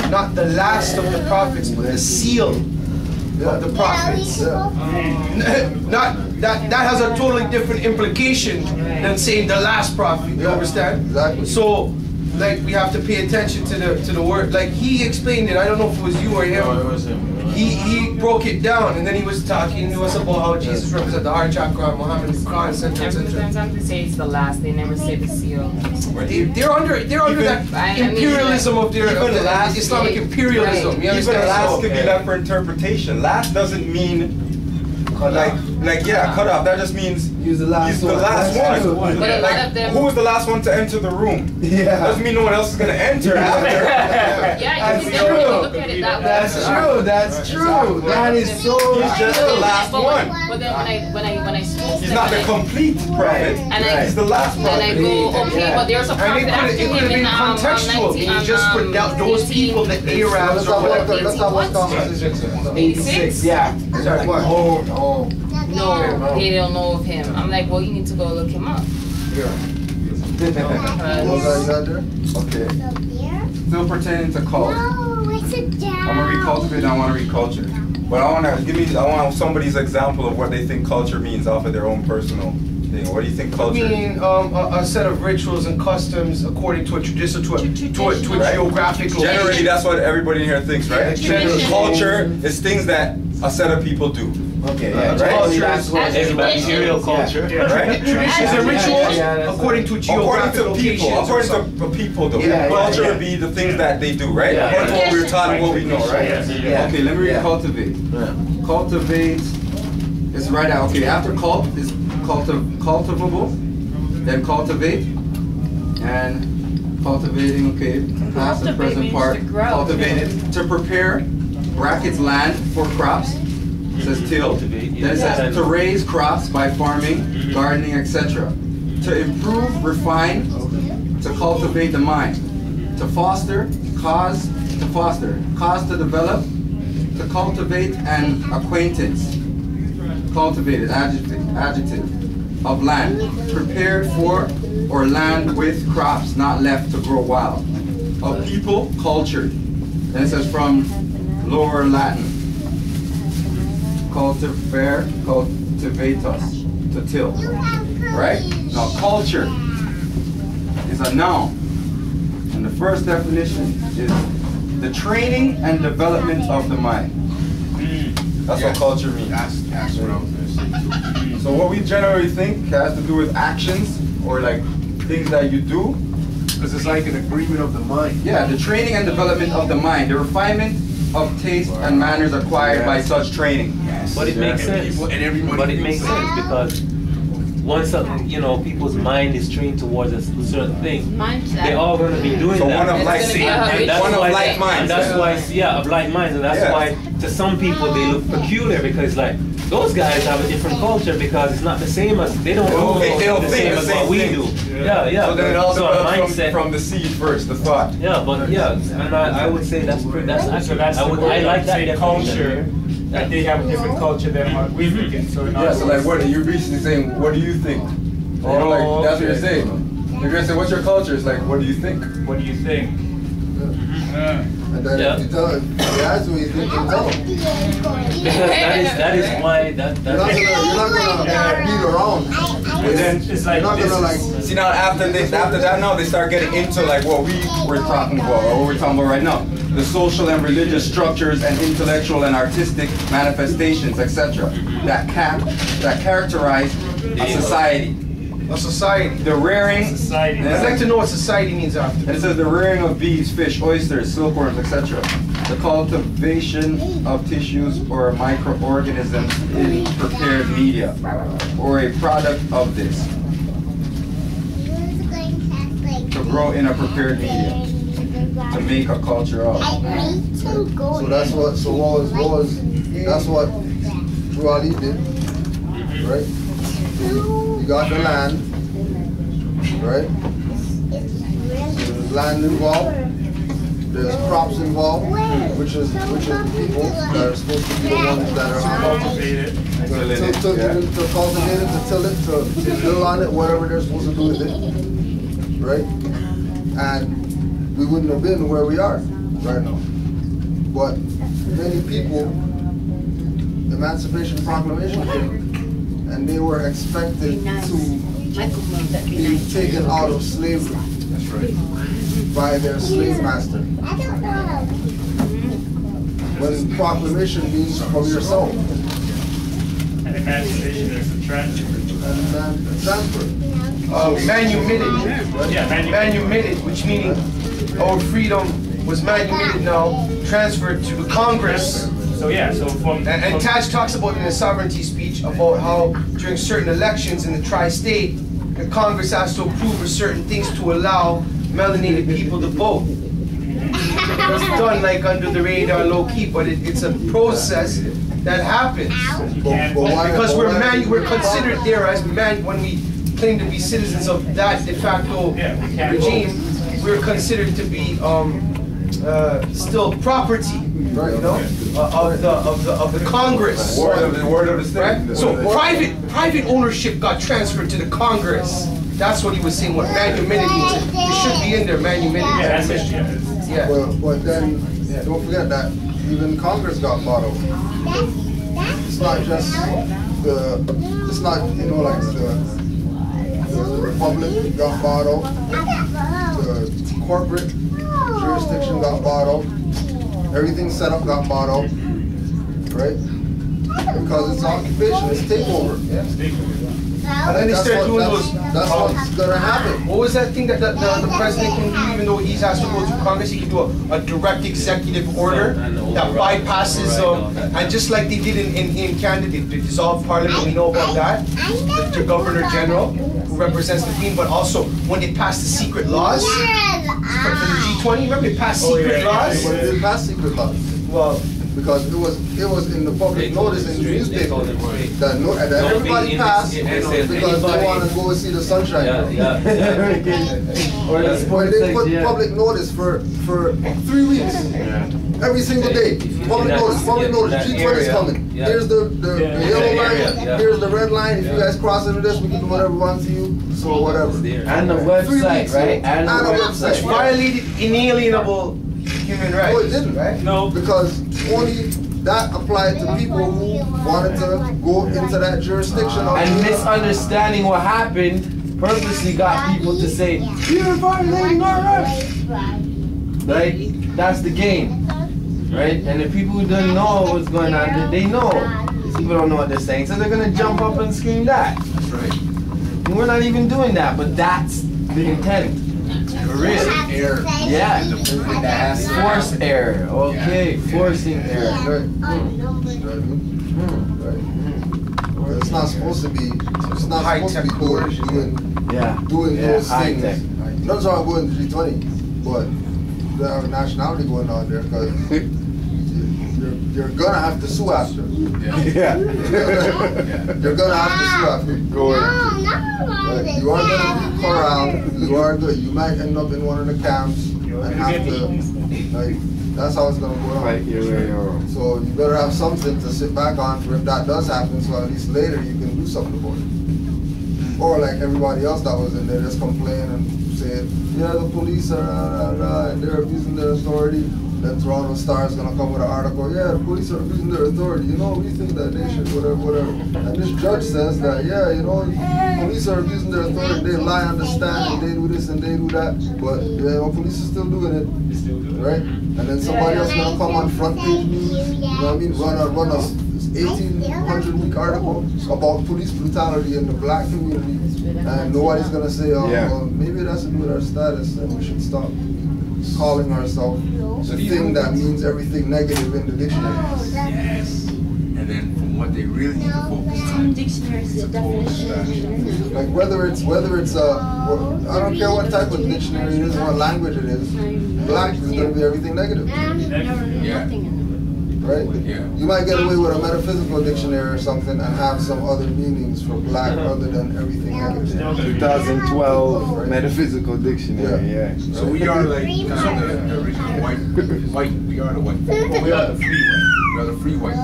S6: not the last of the prophets, but the seal of the prophets. Not that has a totally different implication than saying the last prophet. You understand?
S2: Exactly.
S6: So, like, we have to pay attention to the word. Like, he explained it. I don't know if it was you or him.
S5: No, it was him.
S6: He broke it down, and then he was talking to us about how Jesus represents the heart chakra, Muhammad the Quran, etc.,
S4: Every
S6: etc.
S4: time they say it's the last, they never say the seal.
S6: They're under that imperialism of their Islamic imperialism. You
S10: Even
S6: understand?
S10: last could be left for interpretation. Last doesn't mean cut off. That just means
S5: Use the last
S10: he's the
S5: one.
S10: last
S5: That's
S10: one.
S5: true.
S4: But a lot
S10: Like,
S4: of them.
S10: who was the last one to enter the room?
S2: Yeah.
S10: Doesn't mean no one else is gonna enter after.
S4: Yeah, you can definitely look at it that way.
S5: That's true. That is so
S10: He's just the last one.
S4: But then when I spoke
S10: He's not the complete prophet.
S4: He's
S10: the last
S4: and I
S10: prophet.
S4: go, okay, but there's a
S6: And
S4: prophet after
S6: it could have
S4: him
S6: been contextual. He just put down those people, the Arabs or whatever.
S2: Let's have one conversation.
S4: 86?
S5: Yeah.
S6: Sorry, what?
S4: No, they don't know of him. I'm like, well, you need to go look him up.
S2: What was I there?
S10: Okay. Still pertaining to culture. I'm gonna recultivate. I want to reculture. But I want somebody's example of what they think culture means off of their own personal thing. What do you think culture
S6: I mean, a set of rituals and customs according to a tradition, to a geographic location.
S10: Generally, that's what everybody in here thinks, right? Culture is things that a set of people do.
S5: Okay,
S10: right?
S11: Material culture.
S10: Right?
S6: Traditions and rituals according to geographic locations.
S10: According to people, though.
S5: Yeah,
S10: Culture
S5: yeah.
S10: would be the things that they do, right?
S11: Yeah.
S10: According to what we were taught and what we know, right?
S5: Yeah.
S10: Okay, let me read
S5: Yeah.
S10: cultivate. Cultivate is right out. Okay, after cult is cultivable, then cultivate, and Cultivating, okay. Past and present part. Cultivated. To prepare, brackets land for crops. It says till. Then it says to raise crops by farming, gardening, etc. To improve, refine, to cultivate the mind. To foster, cause to develop, to cultivate an acquaintance. Cultivated, adjective, of land. Prepared for or land with crops not left to grow wild. Of people, cultured. Then it says from Lower Latin. Cultivar, cultivatus, to till. Right? Now culture is a noun. And the first definition is the training and development of the mind. That's what culture means.
S7: That's what I was going to say too.
S10: So what we generally think has to do with actions or like things that you do.
S7: Because it's like an agreement of the mind.
S10: Yeah, the training and development of the mind. The refinement of taste and manners acquired by such training.
S11: But it makes sense. But it makes sense because once people's mind is trained towards a certain thing, they're all going to be doing that.
S10: One of like minds.
S11: And that's why, of like minds, and that's why to some people they look peculiar because like those guys have a different culture because it's not the same as they don't the same as what we do. Yeah.
S10: So then it all develops from the seed first, the thought.
S11: Yeah, but and I would say that's accurate.
S9: So that's I like that culture. That they have a different culture than what we think. So
S10: so like what you're basically saying, what do you think? Or like that's what you're saying. You're gonna say, what's your culture? It's like, what do you think?
S9: What do you think?
S2: And then if you tell him, you ask what you think, you tell him.
S11: that is why
S2: you're not gonna beat around.
S9: But then it's like
S2: you're not gonna like.
S10: See now after that now they start getting into like what we were talking about or what we're talking about right now. The social and religious structures and intellectual and artistic manifestations, etc. that characterize a society.
S6: A society.
S10: The rearing.
S6: I'd like to know what society means after.
S10: And it says the rearing of bees, fish, oysters, silkworms, etc. The cultivation of tissues or microorganisms in prepared media, or a product of this. To grow in a prepared media. To make a culture of.
S2: So that's what that's what Ruali did, right? You got the land, right? So there's land involved, there's crops involved, which is the people that are supposed to be the ones that are cultivated. To cultivate it, to till it, to build on it, whatever they're supposed to do with it, right? And we wouldn't have been where we are right now. But many people, Emancipation Proclamation came, and they were expected to be taken out of slavery. That's right. By their slave master. When proclamation means from yourself.
S9: And emancipation is a
S2: transfer.
S6: Manumitted.
S9: Yeah,
S6: manumitted, which meaning our freedom was manumitted now, transferred to the Congress.
S9: So
S6: and Taj talks about in his sovereignty speech about how during certain elections in the tri-state, the Congress has to approve certain things to allow melanated people to vote. It's done like under the radar, low key, but it's a process that happens because we're considered there as when we claim to be citizens of that de facto regime. We're considered to be still property, you know, of the Congress.
S10: Word of the state.
S6: Right? So private ownership got transferred to the Congress. That's what he was saying. What manumitted means. It should be in there. Manumitted.
S9: Yeah, that's it.
S6: Yeah.
S2: Well, but then don't forget that even Congress got bought out. It's not just it's not like the Republic got bought out. The corporate jurisdiction got bought out. Everything set up got bought out, right? Because it's occupation, it's takeover. Yeah.
S6: And then they start doing those.
S2: That's what's gonna happen.
S6: What was that thing that the president can do, even though he's asked to go through Congress? He can do a direct executive order that bypasses, and just like they did in Canada, they dissolved Parliament. We know about that. The Governor General, who represents the Queen, but also when they passed the secret laws, for the G20. Remember, it passed secret laws.
S2: But it didn't pass secret laws. Well, because it was in the public notice in the newspaper that everybody passed because they want to go and see the sunshine. Or they put public notice for 3 weeks. Every single day. Public notice, G20 is coming. Here's the yellow line, here's the red line. If you guys cross into this, we can do whatever we want to you. So whatever.
S5: And the website, right? And the website.
S6: Which violated inalienable human rights.
S2: No, it didn't, right?
S9: No.
S2: Because only that applied to people who wanted to go into that jurisdiction.
S5: And misunderstanding what happened purposely got people to say, you're violating our rights. Right? That's the game. Right? And the people who don't know what's going on, they know. These people don't know what they're saying, so they're going to jump up and scream that.
S7: That's right.
S5: And we're not even doing that, but that's the intent. For real.
S7: Error.
S5: Yeah.
S7: Forced
S5: error. Okay. Forcing error.
S2: It's not supposed to be. It's not supposed to be doing those things. Nothing's wrong with going to G20, but they have a nationality going on there because you're gonna have to sue after.
S5: Yeah.
S2: You're gonna have to sue after.
S5: Go ahead.
S2: You are gonna be corralled. You are good. You might end up in one of the camps and have to. That's how it's gonna go on. So you better have something to sit back on for if that does happen. So at least later you can do something about it. Or like everybody else that was in there, just complain and say, yeah, the police are and they're abusing their authority. Then Toronto Star is gonna come with an article. Yeah, the police are abusing their authority. You know, we think that they should whatever. And this judge says that police are abusing their authority. They lie on the stand and they do this and they do that. But police are still doing it, right? And then somebody else gonna come on front page news. You know what I mean? Run a 1800-week article about police brutality in the black community, and nobody's gonna say, well, maybe that's to do with our status, and we should stop calling ourselves the thing that means everything negative in the dictionary.
S7: Yes. And then from what they really need to focus on.
S2: Like whether it's I don't care what type of dictionary it is, what language it is, black is gonna be everything negative.
S7: Yeah.
S2: Right?
S7: Yeah.
S2: You might get away with a metaphysical dictionary or something and have some other meanings for black other than everything negative.
S5: 2012 metaphysical dictionary, yeah.
S7: So we are like kind of the original white. We are the white. We are the free white. We are the free white.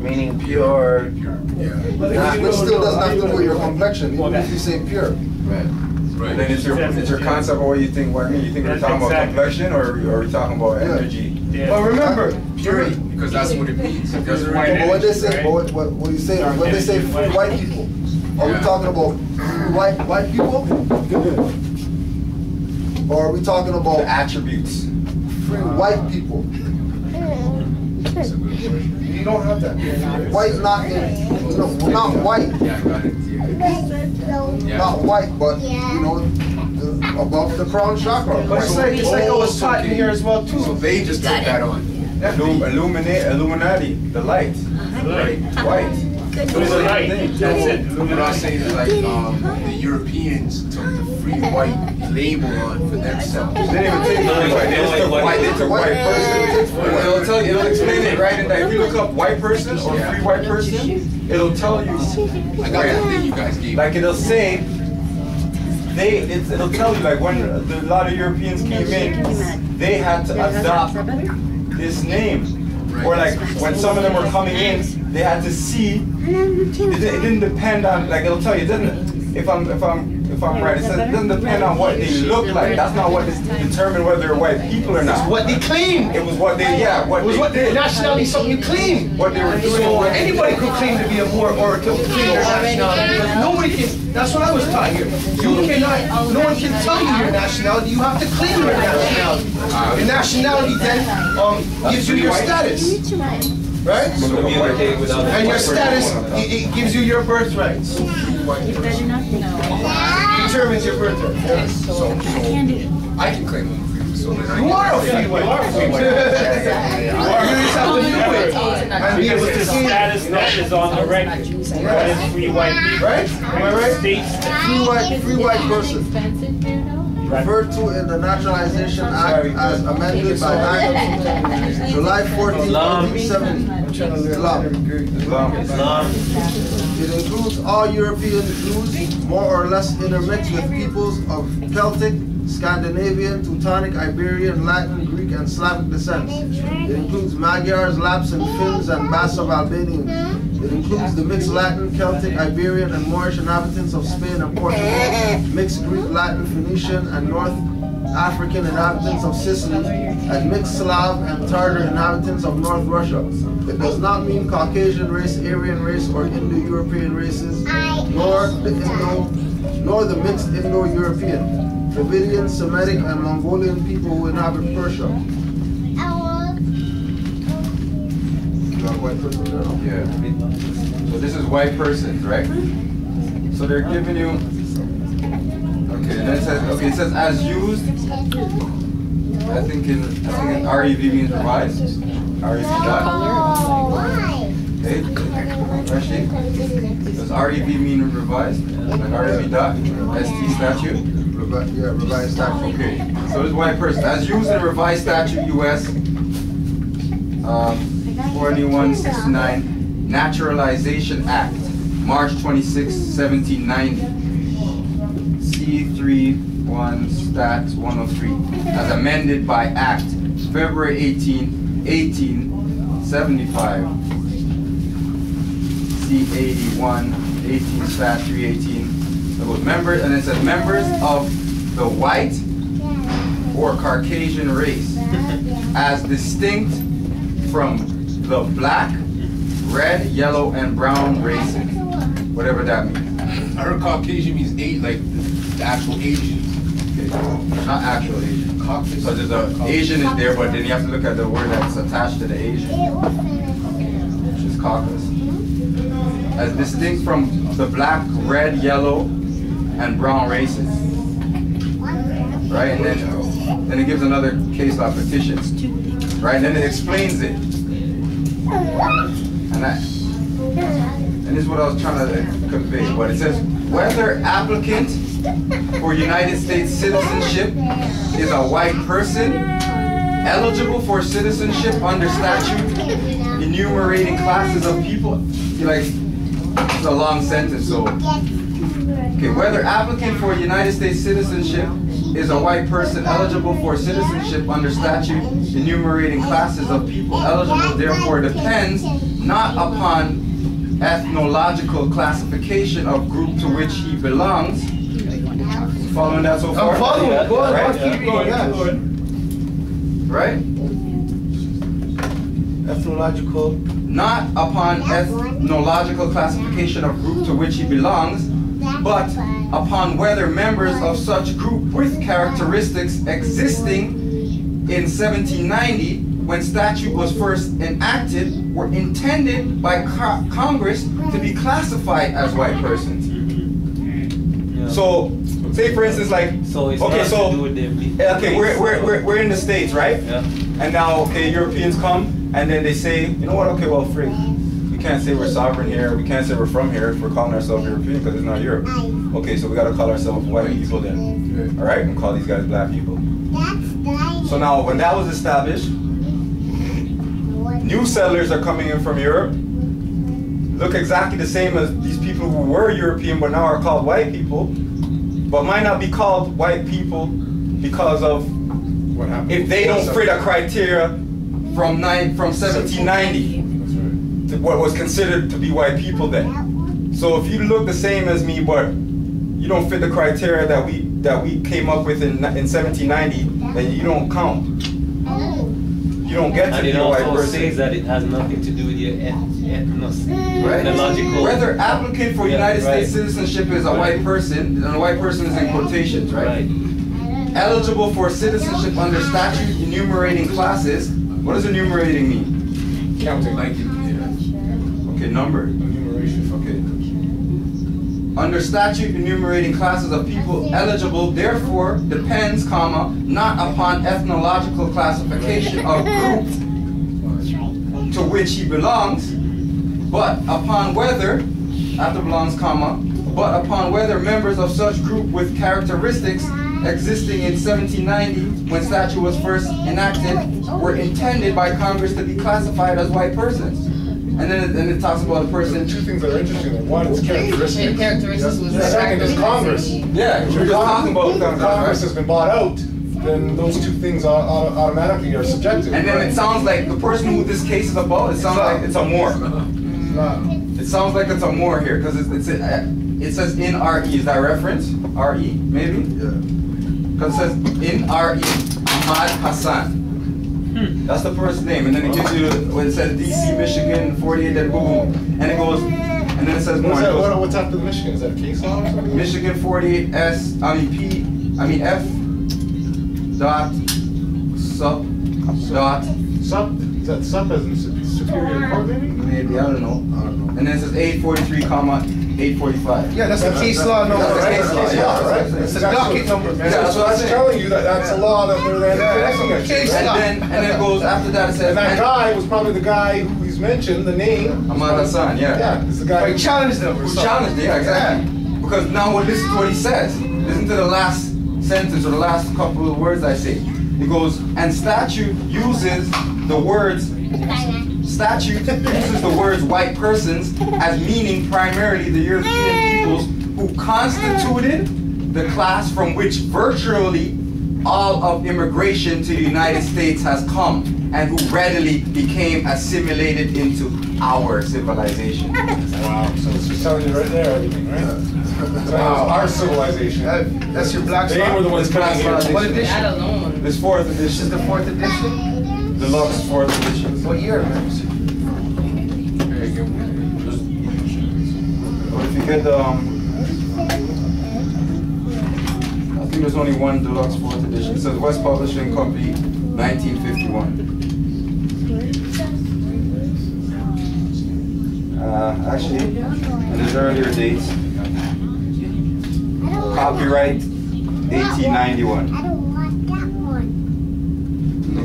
S5: Meaning pure.
S7: Yeah.
S2: Which still doesn't have to do with your complexion, even if you say pure.
S10: Right. And then it's your concept of what you think. What you think we're talking about complexion, or are we talking about energy?
S6: But remember,
S7: purity, because that's what it means. It doesn't really.
S2: But what they say, what you say, when they say free white people, are we talking about white people, or are we talking about
S10: the attributes?
S2: Free white people.
S6: you don't have that.
S2: White, not white.
S7: Yeah, I got it. Yeah.
S2: Not white, but above the crown chakra.
S6: But it's like I was taught in here as well too.
S7: So they just took that on.
S10: Illuminati, the light. Right. White.
S9: What is the light? That's it.
S7: What I'm saying is like the Europeans took the free white label on for themselves.
S10: They didn't even take free white. They just took white. They took white person. It'll tell you. It'll explain it right in that. If you look up white person or free white person, it'll tell you.
S7: I got that thing you guys gave.
S10: Like it'll say. It'll tell you like when a lot of Europeans came in, they had to adopt this name. Or like when some of them were coming in, they had to see. It didn't depend on like it'll tell you. It doesn't. If I'm right, it says it doesn't depend on what they look like. That's not what determined whether they're white people or not.
S6: It's what they claim.
S10: It was what they
S6: what their nationality is something you claim.
S10: What they were doing.
S6: So anybody could claim to be a Moor or to claim their nationality. Because nobody can. That's what I was taught here. You cannot. No one can tell you your nationality. You have to claim your nationality. Your nationality then gives you your status. Right? And your status, it gives you your birthrights. Determines your birthright.
S7: So I can claim I'm free. So
S6: you are a free white. You just have to do it. And be able to
S9: the
S6: see
S9: status that is on the record. That is free white people.
S6: Right? Am I right?
S9: States
S2: Free white person. referred to in the Nationalization Act as amended by Act July 14, 1970. Islam. It includes all European Jews, more or less intermixed with peoples of Celtic, Scandinavian, Teutonic, Iberian, Latin, Greek, and Slavic descent. It includes Magyars, Lapps, and Finns, and Basque Albanians. It includes the mixed Latin, Celtic, Iberian, and Moorish inhabitants of Spain and Portugal, mixed Greek, Latin, Phoenician, and North African inhabitants of Sicily, and mixed Slav and Tartar inhabitants of North Russia. It does not mean Caucasian race, Aryan race, or Indo-European races, nor the mixed Indo-European, Dravidian, Semitic, and Mongolian people who inhabit Persia.
S10: Yeah. So this is white persons, right? So they're giving you. Okay, and then it says. Okay, it says as used. I think in REV means revised. REV dot. Okay. Rashi. Does REV mean revised? Like REV dot. ST statute.
S2: Yeah, revised statute.
S10: Okay. So this white person as used in revised statute US. 4169 Naturalization Act, March 26, 1790, C31 Stat 103, as amended by Act, February 18, 1875, C81, 18 Stat 318. So members, and it says members of the white or Caucasian race, as distinct from the black, red, yellow, and brown races, whatever that means.
S7: I heard Caucasian means like the actual Asians.
S10: Okay. Not actual Asian. Caucasian. So there's a Asian is there, but then you have to look at the word that's attached to the Asian, which is Caucasus. As distinct from the black, red, yellow, and brown races. Right, and then it gives another case law petition. Right, and then it explains it. And this is what I was trying to convey. But it says, whether applicant for United States citizenship is a white person, eligible for citizenship under statute, enumerating classes of people. See, like, it's a long sentence, so. Okay, whether applicant for United States citizenship is a white person eligible for citizenship under statute enumerating classes of people eligible therefore depends not upon ethnological classification of group to which he belongs. Following that so far?
S6: I'm following. Go on,
S10: right?
S6: keep going.
S10: Right?
S6: Ethnological.
S10: Not upon ethnological classification of group to which he belongs, but upon whether members of such group with characteristics existing in 1790 when statute was first enacted were intended by Congress to be classified as white persons. Yeah. So, say for instance, like,
S11: so it's
S10: okay, so
S11: to do with them.
S10: Okay, we're in the States, right? Yeah. And now, okay, Europeans come and then they say, you know what? Okay, well, free. We can't say we're sovereign here. We can't say we're from here if we're calling ourselves European because it's not Europe. Okay, so we got to call ourselves white people then. All right, and call these guys black people. So now, when that was established, new settlers are coming in from Europe, look exactly the same as these people who were European but now are called white people, but might not be called white people because of what happened. If they don't fit a criteria from 1790 to what was considered to be white people then. So if you look the same as me but you don't fit the criteria that we came up with in 1790, then you don't count. You don't get to be a white person.
S11: And it also says that it has nothing to do with your ethnological.
S10: Whether applicant for United States citizenship is a white person, and a white person is in quotations, right? Eligible for citizenship under statute enumerating classes. What does enumerating mean?
S7: Counting, like,
S10: okay, number.
S7: Enumeration.
S10: Okay. Under statute enumerating classes of people eligible, therefore, depends, comma, not upon ethnological classification of group to which he belongs, but upon whether, after belongs, comma, but upon whether members of such group with characteristics
S12: existing in 1790, when statute was first enacted, were intended by Congress to be classified as white persons. And then it talks about a person.
S13: Two things that are interesting. One is characteristics.
S4: Characteristics was
S13: the second is Congress.
S12: Yeah, we're just talking about
S13: Congress has been bought out. Then those two things automatically are subjective.
S12: And then it sounds like the person who this case is about, it sounds like it's a Moor. It sounds like it's a Moor here, because it says in RE. Is that reference? RE, maybe?
S2: Yeah.
S12: Because it says in RE, Ahmad Hassan. That's the first name. And then it gives you, when it says DC, Michigan, 48, then boom. And it goes, and then it says more.
S13: What's after the Michigan? Is that a case law or something?
S12: Michigan 48 F dot sup dot
S13: sup. Is that sup as in superior court maybe?
S12: Maybe, I don't know. And then it says 843, 845.
S6: Yeah, that's the case law number, right?
S12: That's the case law, right?
S6: It's a docket number.
S12: That's what I'm
S13: telling you, that's a law that they're
S6: case law.
S12: And then it goes after that. It says.
S13: And that guy was probably the guy who he's mentioned, the name.
S12: Ahmad Hassan, yeah.
S13: Yeah, it's the guy
S6: who challenged them.
S12: Who challenged it, yeah, exactly. Because now listen to what he says. Listen to the last sentence or the last couple of words I say. He goes, and statute uses the words white persons as meaning primarily the European peoples who constituted the class from which virtually all of immigration to the United States has come and who readily became assimilated into our civilization.
S13: Wow, so it's just telling you right there everything, right? Wow, our civilization.
S6: That's your black
S13: They were the ones coming here.
S6: What edition?
S4: That alone.
S12: This 4th edition.
S6: This is the 4th edition?
S12: Deluxe 4th edition.
S6: What year, man?
S12: Well, if you get the, I think there's only one Deluxe 4th edition. It says West Publishing Company, 1951. Actually, and there's earlier dates. Copyright 1891.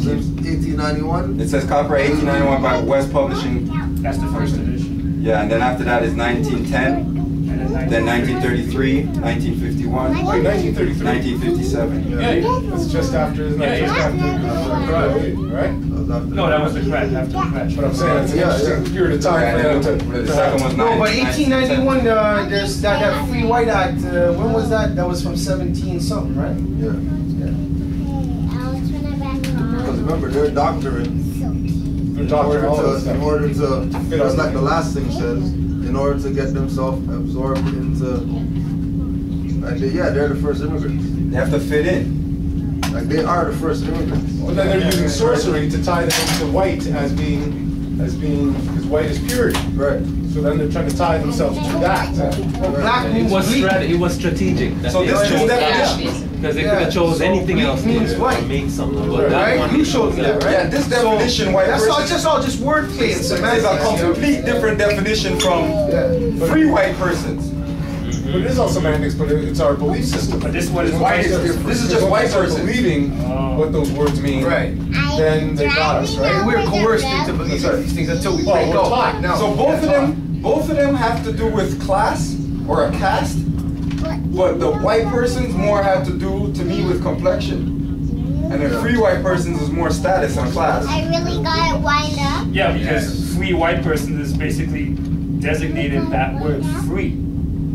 S2: 1891?
S12: It says copyright 1891 by West Publishing.
S9: That's the first edition.
S12: Yeah, and then after that is 1910. Then 1933, 1951,
S13: Wait, 1933?
S12: 1957.
S13: Yeah, it's just after, isn't that just after right?
S9: No, that was the crash, after the crash.
S13: But I'm saying it's an interesting period of time for them to.
S12: The second one's
S6: No, but 1891, there's that Free White Act. When was that? That was from 17 something, right?
S2: Yeah. Because remember, their doctrine, in order to, just like the last thing says, in order to get themselves absorbed into, like they're the first immigrants.
S12: They have to fit in.
S2: Like they are the first immigrants.
S13: Well, then they're using sorcery to tie them into white as being, because white is purity.
S2: Right.
S13: So then they're trying to tie themselves to that.
S6: Black
S11: It was strategic.
S12: So this chose definition.
S11: Because they could have chose anything else to make something. But that one,
S6: you showed me that, right?
S12: Yeah, this definition, white
S6: That's
S12: person,
S6: all just wordplay and
S12: is
S6: semantics.
S12: a complete different definition from free white persons.
S13: But it is all semantics, but it's our belief system.
S9: But this one is white.
S12: This is just white person
S13: believing what those words mean.
S6: Right.
S13: Then they got us, right?
S6: And we're coerced into believing these things until we break out. No.
S12: So both of them have to do with class or a caste, but the white persons more have to do to me with complexion. And the free white persons is more status and class.
S14: I really got it wind up.
S9: Yeah, because free white person is basically designated that word free.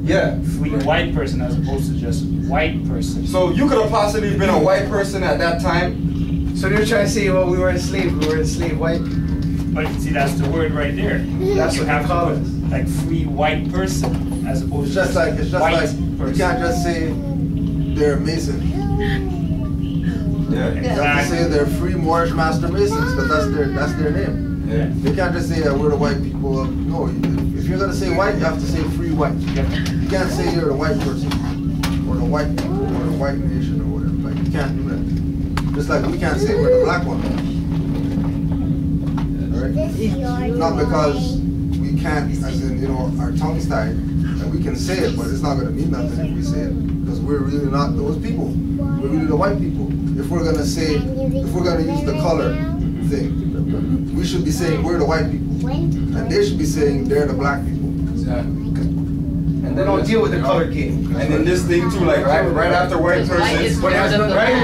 S12: Yeah.
S9: Free white person as opposed to just white person.
S12: So you could have possibly been a white person at that time.
S6: So they're trying to say, well, we were enslaved white people.
S9: But see, that's the word right there.
S6: That's
S9: you
S6: what
S9: have
S6: they call
S9: to
S6: it.
S9: put, like free white person as opposed
S2: It's
S9: to
S2: just like
S9: white
S2: you
S9: person.
S2: can't just say they're Mason.
S12: Yeah.
S2: You have to say they're free Moorish Master Masons, because that's their name.
S12: Yeah.
S2: You can't just say we're the white people. No, if you're gonna say white, you have to say free white. You can't say you're the white person or the white people or the white nation or whatever. Like you can't do that. Just like we can't say we're the black one. Alright? Not because we can't, as in our tongue's tied, and we can say it, but it's not gonna mean nothing if we say it, because we're really not those people. We're really the white people. If we're gonna use the color thing, we should be saying we're the white people, and they should be saying they're the black people.
S12: Exactly.
S6: And they don't deal with the color game.
S12: And then this thing too, like right after white persons,
S6: Right?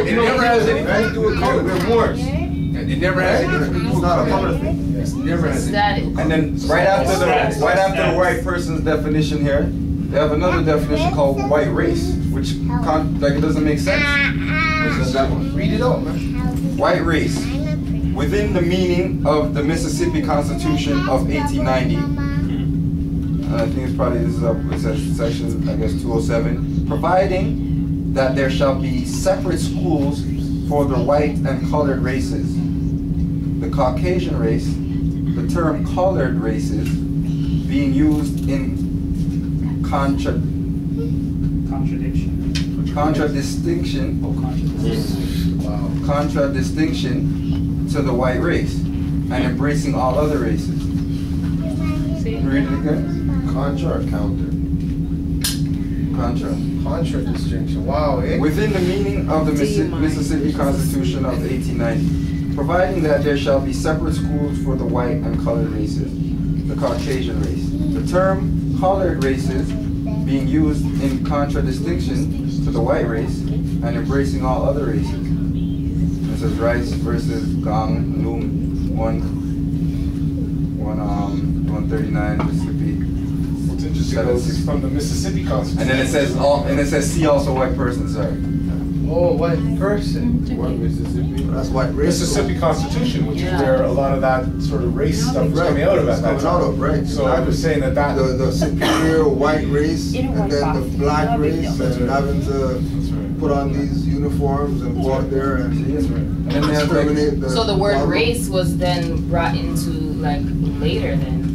S6: It never has anything to do with color. We're Moors.
S7: It never has anything to do with
S2: not a color thing.
S7: It never has anything.
S12: and then right after the white person's definition here, they have another definition called white race, which like it doesn't make sense. Which is that one?
S6: Read it out, man.
S12: White race. Within the meaning of the Mississippi Constitution of 1890, I think it's probably, this is up, it says section, I guess, 207, providing that there shall be separate schools for the white and colored races. The Caucasian race, the term colored races, being used in contradistinction to the white race and embracing all other races. Read it again.
S2: Contra or counter?
S12: Contra.
S6: Contra distinction. Wow, eh?
S12: Within the meaning of the Mississippi Constitution of 1890, providing that there shall be separate schools for the white and colored races, the Caucasian race. The term colored races being used in contradistinction to the white race and embracing all other races. This is Rice versus Gong Loom 139 Mississippi.
S13: What's interesting is from the Mississippi Constitution.
S12: And then it says see also white person, sorry.
S6: Oh, white person.
S2: What Mississippi? That's white race.
S13: Mississippi Constitution, which is where a lot of that sort of race stuff was coming out of at that time.
S2: Right.
S13: So I was saying that
S2: the superior white race and then the black race and having to put on these uniforms and go out there and discriminate.
S4: So the word race was then brought into like later then.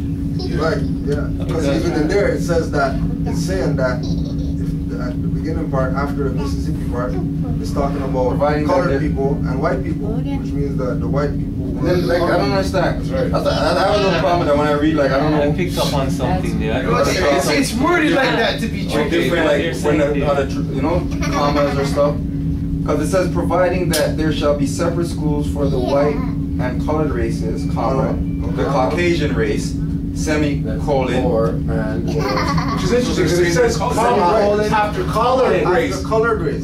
S2: Right, yeah. Because even in there it says that, it's saying that at the beginning part, after the Mississippi part, it's talking about colored people and white people, which means that the white people.
S12: And then, like, I don't understand. I have a little problem with that when I read, like, I don't know.
S11: I picked up on something there.
S6: It's worded like that to be true.
S12: Different, like, when you know, commas or stuff. Because it says, providing that there shall be separate schools for the white and colored races, comma, the Caucasian race, semicolon,
S13: which is interesting because it says after colored race,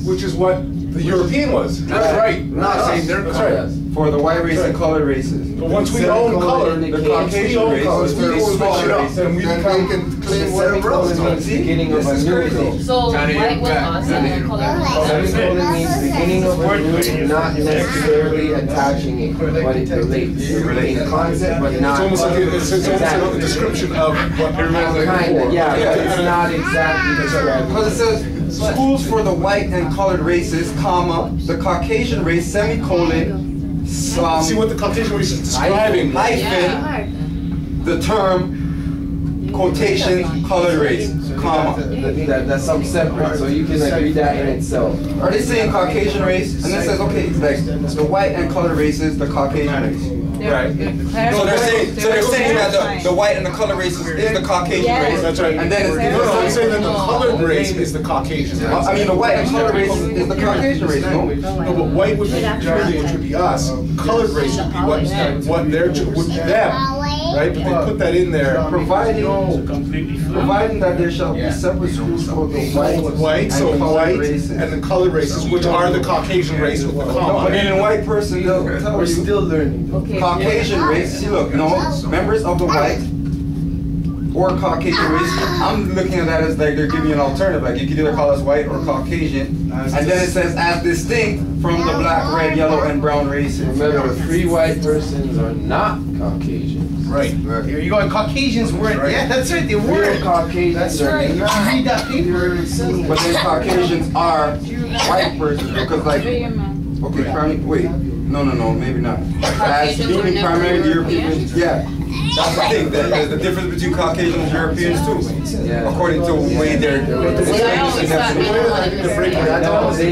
S13: which is what the European was. That's right.
S7: Not saying they're
S13: right.
S12: For the white race and colored races.
S13: But once we own color,
S12: the Caucasian race,
S13: we switch it up, and we
S2: can claim whatever else.
S15: Beginning of a new growth.
S4: So white was us and colored.
S15: Semicolon means beginning of a new, not necessarily attaching it, but it relates. In concept, but not.
S13: It's almost like it's almost like a description of what pyramid
S15: kind of, yeah, it's not exactly describing.
S12: Because it says schools for the white and colored races, comma, the Caucasian race, semicolon,
S13: see what the Caucasian race is describing.
S12: Hyphen, the term, quotation, colored race, comma.
S15: That's something separate, so you can read that in itself.
S12: Are they saying Caucasian race? And it says, okay, like, the white and colored race is the Caucasian race. Right. So they're saying that the white and the colored race is the Caucasian race.
S13: That's right.
S12: And then it's
S13: I'm saying that the colored race is the Caucasian race.
S12: I mean, the white and colored race is the Caucasian race, no?
S13: No, but white would be purely, which would be us. Colored race would be what they're, would be them. Right? But they put that in there.
S12: Providing that there shall be separate schools for the white
S13: so white
S12: races
S13: and the colored races, which are the Caucasian race with the comma.
S12: I mean, in white person, they'll tell
S15: We're
S12: you.
S15: still learning.
S12: Caucasian race, see look, no, members of the white or Caucasian race, I'm looking at that as like they're giving you an alternative, like you could either call us white or Caucasian, and then it says as distinct from the black, red, yellow, and brown races.
S15: Remember, the 3 white persons are not Caucasians.
S6: Right. Here you go. And Caucasians weren't. Yeah, that's right. They weren't.
S15: Caucasians.
S6: That's right. You read that paper.
S12: But then Caucasians are white persons because, like, okay, wait, no, maybe not. As being primarily Europeans, yeah. That's the thing. There's the difference between Caucasians and Europeans too, according to the way they're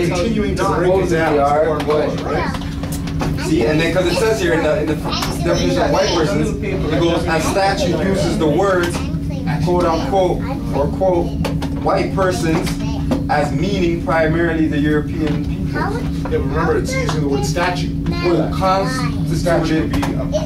S13: continuing to break it down.
S12: See, and then because it says here in the definition of white persons, it goes, and statute uses the words, quote unquote, or quote, white persons as meaning primarily the European people.
S13: Yeah, but remember, it's using the word statute.
S12: Constituted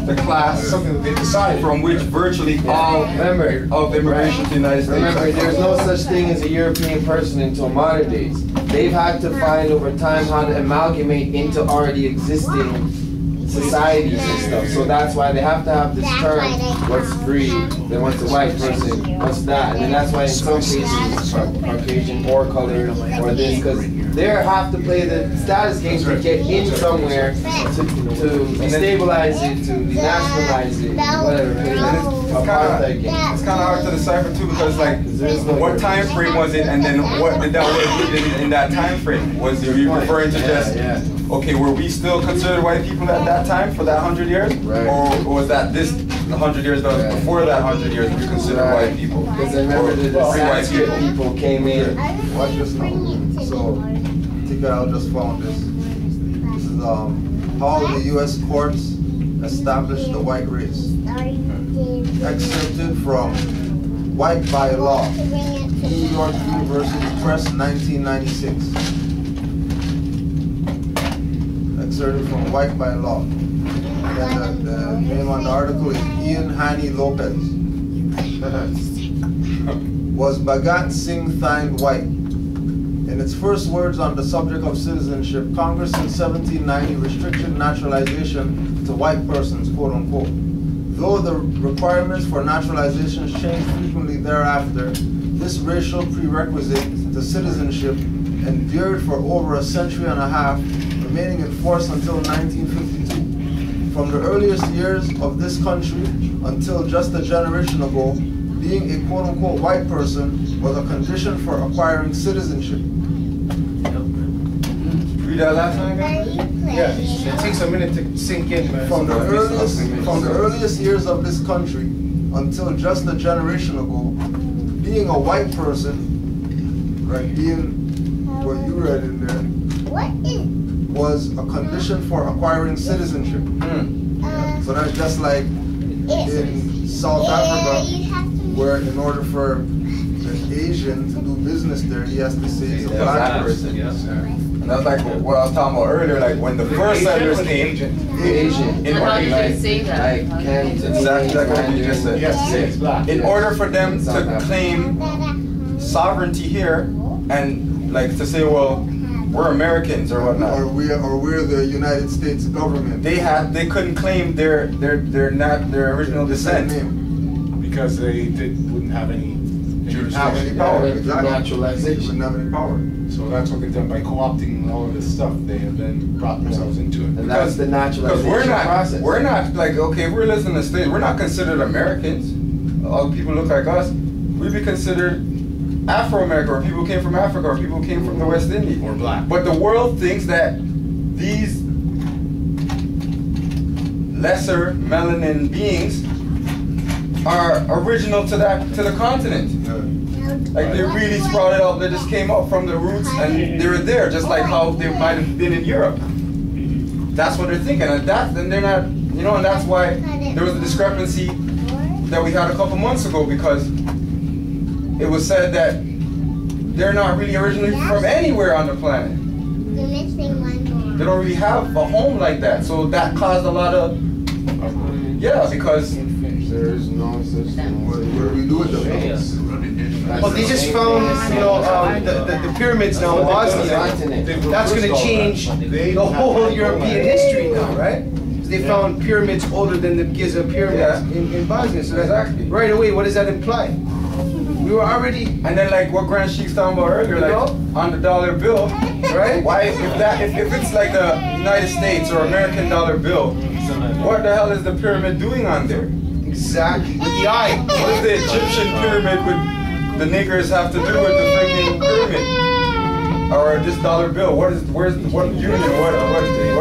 S12: the class,
S13: something that they decided,
S12: from which virtually all of immigration to the United States.
S15: Remember, there's no such thing as a European person until modern days. They've had to find over time how to amalgamate into already existing societies and stuff. So that's why they have to have this term, what's free, then what's a white person, what's that. And then that's why in some cases it's Caucasian or colored or this, because they have to play the status game to get in somewhere to destabilize it, to denationalize it, whatever.
S12: It's kind of hard to decipher too, because like, what time frame was it, and then what did that word in that time frame? Was you referring to just, okay, were we still considered white people at that time for that 100 years? Or was that this 100 years that was before that 100 years we considered white people?
S15: Because I remember the Sanskrit people came in.
S2: Watch this now. So, Tika just found this. This is how the U.S. courts established the white race. Excerpted from White by Law, New York University Press, 1996. Excerpted from White by Law. And the name on the article is Ian Haney Lopez. Was Bhagat Singh Thind white? In its first words on the subject of citizenship, Congress in 1790 restricted naturalization to white persons, quote unquote. Though the requirements for naturalization changed frequently thereafter, this racial prerequisite to citizenship endured for over a century and a half, remaining in force until 1952. From the earliest years of this country until just a generation ago, being a quote-unquote white person was a condition for acquiring citizenship.
S12: Read that last time again?
S6: Yeah, it takes a minute to sink in, man.
S2: From the earliest years of this country until just a generation ago, being a white person, right, being what you read in there, was a condition for acquiring citizenship. So that's just like in South Africa, where in order for an Asian to do business there, he has to say he's a black person.
S12: And that's like what I was talking about earlier, like when the first settlers came,
S15: Asian.
S12: In order to say that. Exactly like what you just said. Yes, in order for them to claim sovereignty here and like to say, well, we're Americans or whatnot,
S2: or we're the United States government.
S12: They couldn't claim their original descent
S13: because they wouldn't have any
S2: power. Naturalization. They wouldn't have any power.
S13: So that's what they've done by co-opting all of this stuff. They have then brought themselves into it.
S15: And that's the naturalization process.
S12: We're not like, okay, if we're listening to states, we're not considered Americans. All the people look like us. We'd be considered Afro-American, or people who came from Africa, or people who came from the West Indies.
S13: Or black.
S12: But the world thinks that these lesser melanin beings are original to the continent. Like they really sprouted up, they just came up from the roots and they were there, just like how they might have been in Europe. That's what they're thinking, and they're not, you know, and that's why there was a discrepancy that we had a couple months ago, because it was said that they're not really originally from anywhere on the planet. They don't really have a home like that, so that caused a lot of, because
S2: there is no such thing. What do we do with them?
S6: Well, they just found, you know, the pyramids now in Bosnia. That's going to change the whole European history now, right? Because they found pyramids older than the Giza pyramids in Bosnia. So
S12: exactly.
S6: Right away, what does that imply? We were already...
S12: And then like what Grand Sheik's talking about earlier, like on the dollar bill, right? Why, if it's like the United States or American dollar bill, what the hell is the pyramid doing on there?
S6: Exactly, with the eye.
S12: What does the Egyptian pyramid with the niggers have to do with the freaking pyramid? Or this dollar bill? What union? What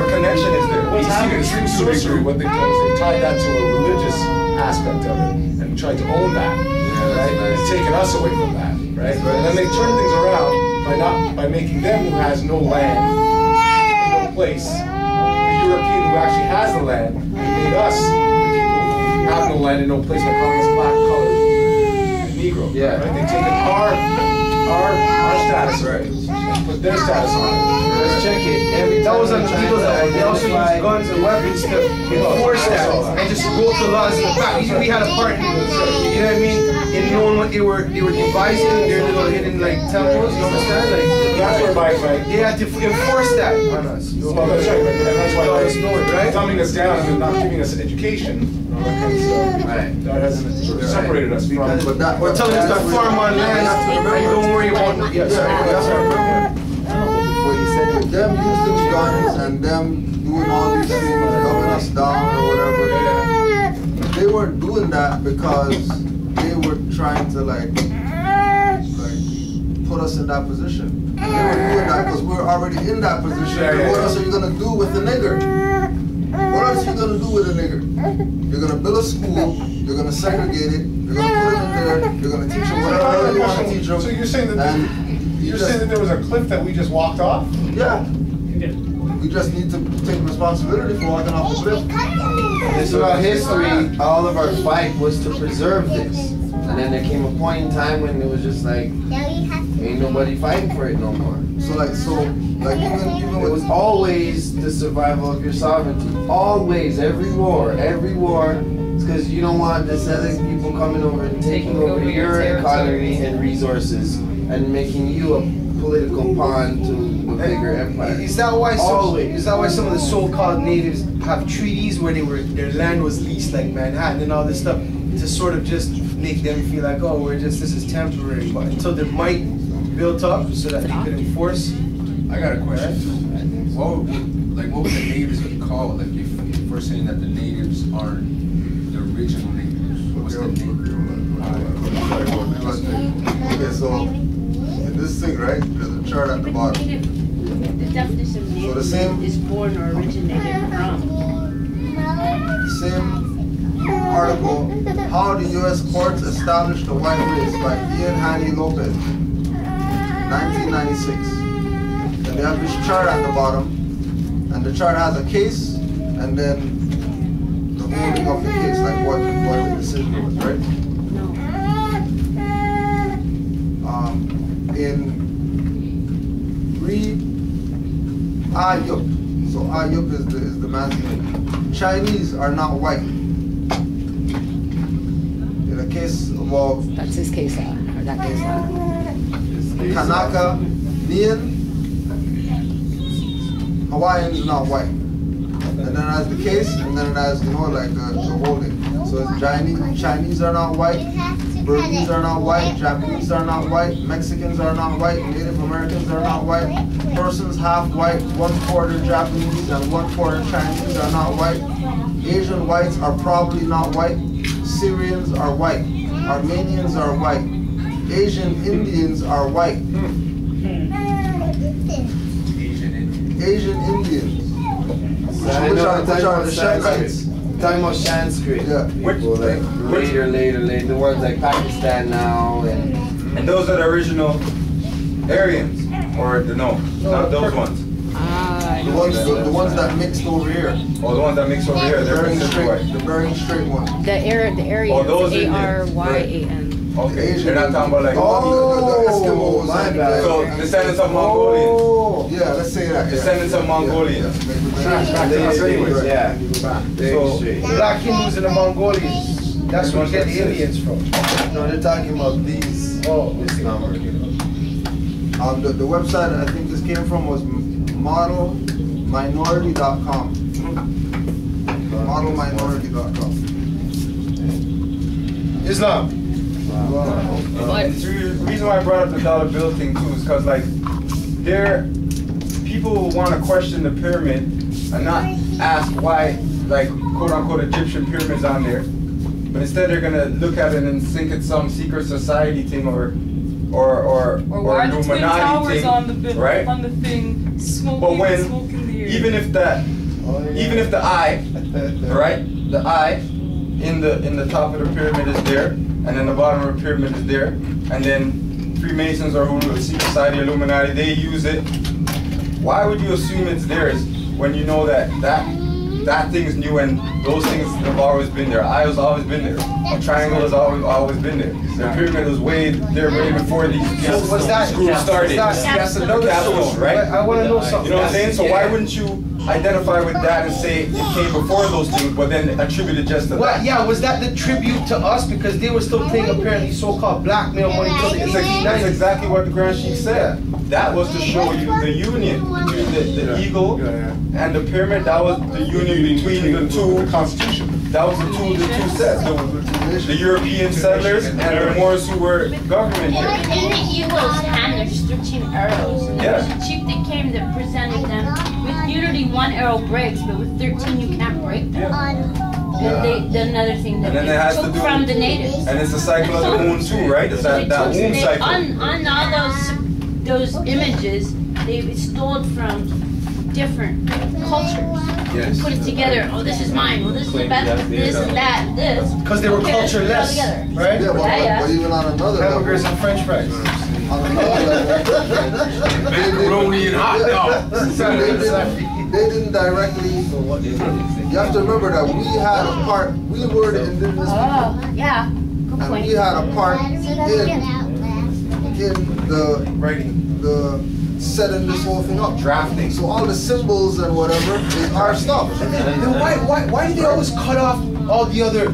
S12: connection is there?
S13: What's happening is sorcery. What they've done is they've tied that to a religious aspect of it and tried to own that. Right? And taken us away from that. Right? And then they turn things around by making them who has no land, no place, the European who actually has the land, and made us have no land and no place by calling us black, colored, and Negro.
S15: Yeah.
S13: Right? They've taken our our status, right? Put their status on it.
S15: Let's check it. Every
S6: That
S15: time
S6: was on the people that they also use guns and weapons to enforce that and just wrote the laws in the back. We had a part in it, you know what I mean? In knowing what they were devising their little hidden like temples, you understand? Like
S13: That's where
S6: they had to enforce that on us.
S13: Well, that's right, and that's why
S6: Let us know it, right?
S13: dumbing us down and not giving us education. That has separated us from.
S2: But that,
S6: We're telling us that farm on land, and don't worry about it. Yeah, sorry.
S2: Before you said with them using guns and them doing all these things, dumbing us down or whatever, they weren't doing that because they were trying to like put us in that position. They were doing that because we're already in that position. What else are you gonna do with the nigger? What else are you gonna do with a nigger? You're gonna build a school, you're gonna segregate it, you're gonna put him in there, you're gonna teach him whatever you want to teach him.
S13: So you're saying that there was a cliff that we just walked off?
S2: Yeah. We just need to take responsibility for walking off the cliff.
S15: Throughout history, all of our fight was to preserve this. And then there came a point in time when it was just like, ain't nobody fighting for it no more. Even it was always the survival of your sovereignty. Always, every war. It's because you don't want this other people coming over and taking over your economy and resources and making you a political pawn to a bigger empire.
S6: Is that why some of the so-called natives have treaties where their land was leased, like Manhattan and all this stuff, to sort of just make them feel like, oh, this is temporary, but until their might built up so that they could enforce.
S7: I got a question. What would the natives call it? Like if we're saying that the natives aren't the original natives, what's the name?
S2: Okay, so in this thing, right, there's a chart at the bottom.
S16: The definition of native is born or originated from.
S2: Same article, How the U.S. Courts Established the White Race by Ian Haney Lopez, 1996. And they have this chart at the bottom, and the chart has a case, and then the holding of the case, like what the decision was, right? In Ayup, so Ayup is the man's name. Chinese are not white. In a case of
S17: that's his case law, or that case law.
S2: Kanaka, Nian, Hawaiians are not white. And then it has the case, and then it has, the holding. So it's Chinese are not white, Burmese are not white, Japanese are not white, Mexicans are not white, Native Americans are not white, persons half white, 1/4 Japanese and 1/4 Chinese are not white, Asian whites are probably not white, Syrians are white, Armenians are white, Asian Indians are white. Asian Indians. Which are the Shemites.
S15: Talking about Sanskrit.
S2: Yeah.
S15: People later, the ones like Pakistan now
S12: and those are the original Aryans, or not those ones.
S2: The ones that mixed over here.
S12: Oh, the ones that mixed over here. They're
S2: the Bering Strait ones.
S17: The Aryans,
S12: oh, those
S17: Aryan.
S12: Okay, they're not talking about like
S2: the Eskimos.
S15: My bad.
S12: So descendants of Mongolians.
S2: Yeah, let's say that.
S12: Descendants of Mongolians.
S15: Yeah.
S6: So black Hindus and the Mongolians. That's where we get the Indians from.
S2: No, they're talking about these. This number. The website I think this came from was modelminority.com. Modelminority.com.
S6: Islam.
S12: The reason why I brought up the dollar bill thing too is because people want to question the pyramid and not ask why, like, quote unquote Egyptian pyramids on there, but instead they're gonna look at it and think it's some secret society thing or
S4: why the Twin Towers
S12: thing, right?
S4: On the thing,
S12: smoking the air. Even if the eye, right, the eye in the top of the pyramid is there, and then the bottom of the pyramid is there, and then Freemasons or secret society, Illuminati, they use it. Why would you assume it's theirs when you know that
S10: that thing is new and those things have always been there. Eye has always been there. A triangle has always been there. The pyramid was way there way before these groups started.
S6: That's another
S10: capital, right?
S6: I want to know something.
S10: You know what I'm saying? So why wouldn't you identify with that and say it came before those things, but then attribute it just to that?
S6: Yeah, was that the tribute to us? Because they were still paying apparently so-called blackmail money until the 1890s.
S10: That's exactly what the Grand Sheik said. That was to show you the union between the eagle and the pyramid. That was the union between the two.
S13: The Constitution.
S10: That was the two sets. The European settlers and the Moors who were government here.
S16: In the eagle's hand, there's 13 arrows. And there was a chief that came that presented them. With unity, 1 arrow breaks, but with 13 you can't break them. Another thing that they took from the natives.
S10: And it's the cycle of the moon too, right? It's that moon cycle.
S16: On all those images, they stole from different cultures.
S10: Yes.
S16: Put it together. Oh, this is mine. Well, this is best. This is that. This.
S6: Because they were cultureless, right?
S2: Yeah, but even on another level.
S6: Hamburgers and French fries.
S2: On another level.
S7: Macaroni and hot dogs.
S2: They didn't directly. You have to remember that we had a part. We were the indigenous people.
S16: Oh, yeah. Good
S2: and
S16: point.
S2: we had a part in the
S6: writing,
S2: the setting this whole thing up, drafting. So all the symbols and whatever is our stuff.
S6: Then why did they always cut off all the other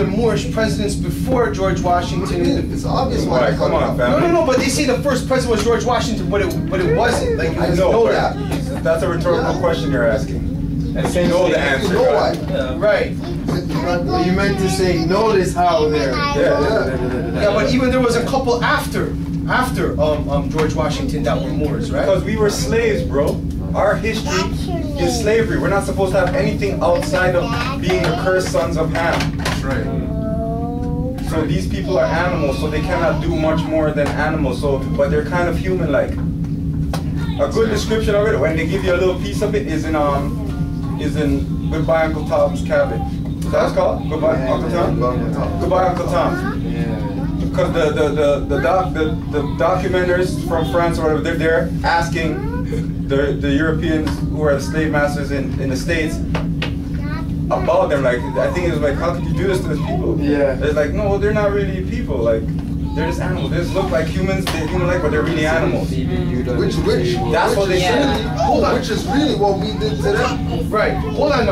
S6: Moorish presidents before George Washington?
S2: It's obvious why.
S10: Come on, family.
S6: No, but they say the first president was George Washington, but it wasn't. Like
S10: I know that. That's a rhetorical question you're asking. And say no the answer.
S2: You know why?
S6: Right.
S15: You meant to say notice how they're.
S6: Yeah, but even there was a couple after George Washington that were Moors, right?
S10: Because we were slaves, bro. Our history is slavery. We're not supposed to have anything outside of being the cursed sons of Ham.
S7: That's right.
S10: So these people are animals, so they cannot do much more than animals. So, but they're kind of human-like. A good description of it, when they give you a little piece of it, is in Goodbye Uncle Tom's Cabin. Is that what it's called? Goodbye Uncle Tom? Goodbye Uncle Tom. Because the documenters from France or whatever, they're there asking the Europeans who are the slave masters in the States about them. Like, I think it was like, how could you do this to these people?
S15: Yeah.
S10: It's like, no, they're not really people. Like, they're just animals. They just look like humans. They're human-like, but they're really animals. That's what they said.
S2: Which is really what we did to them.
S6: Right. Hold on.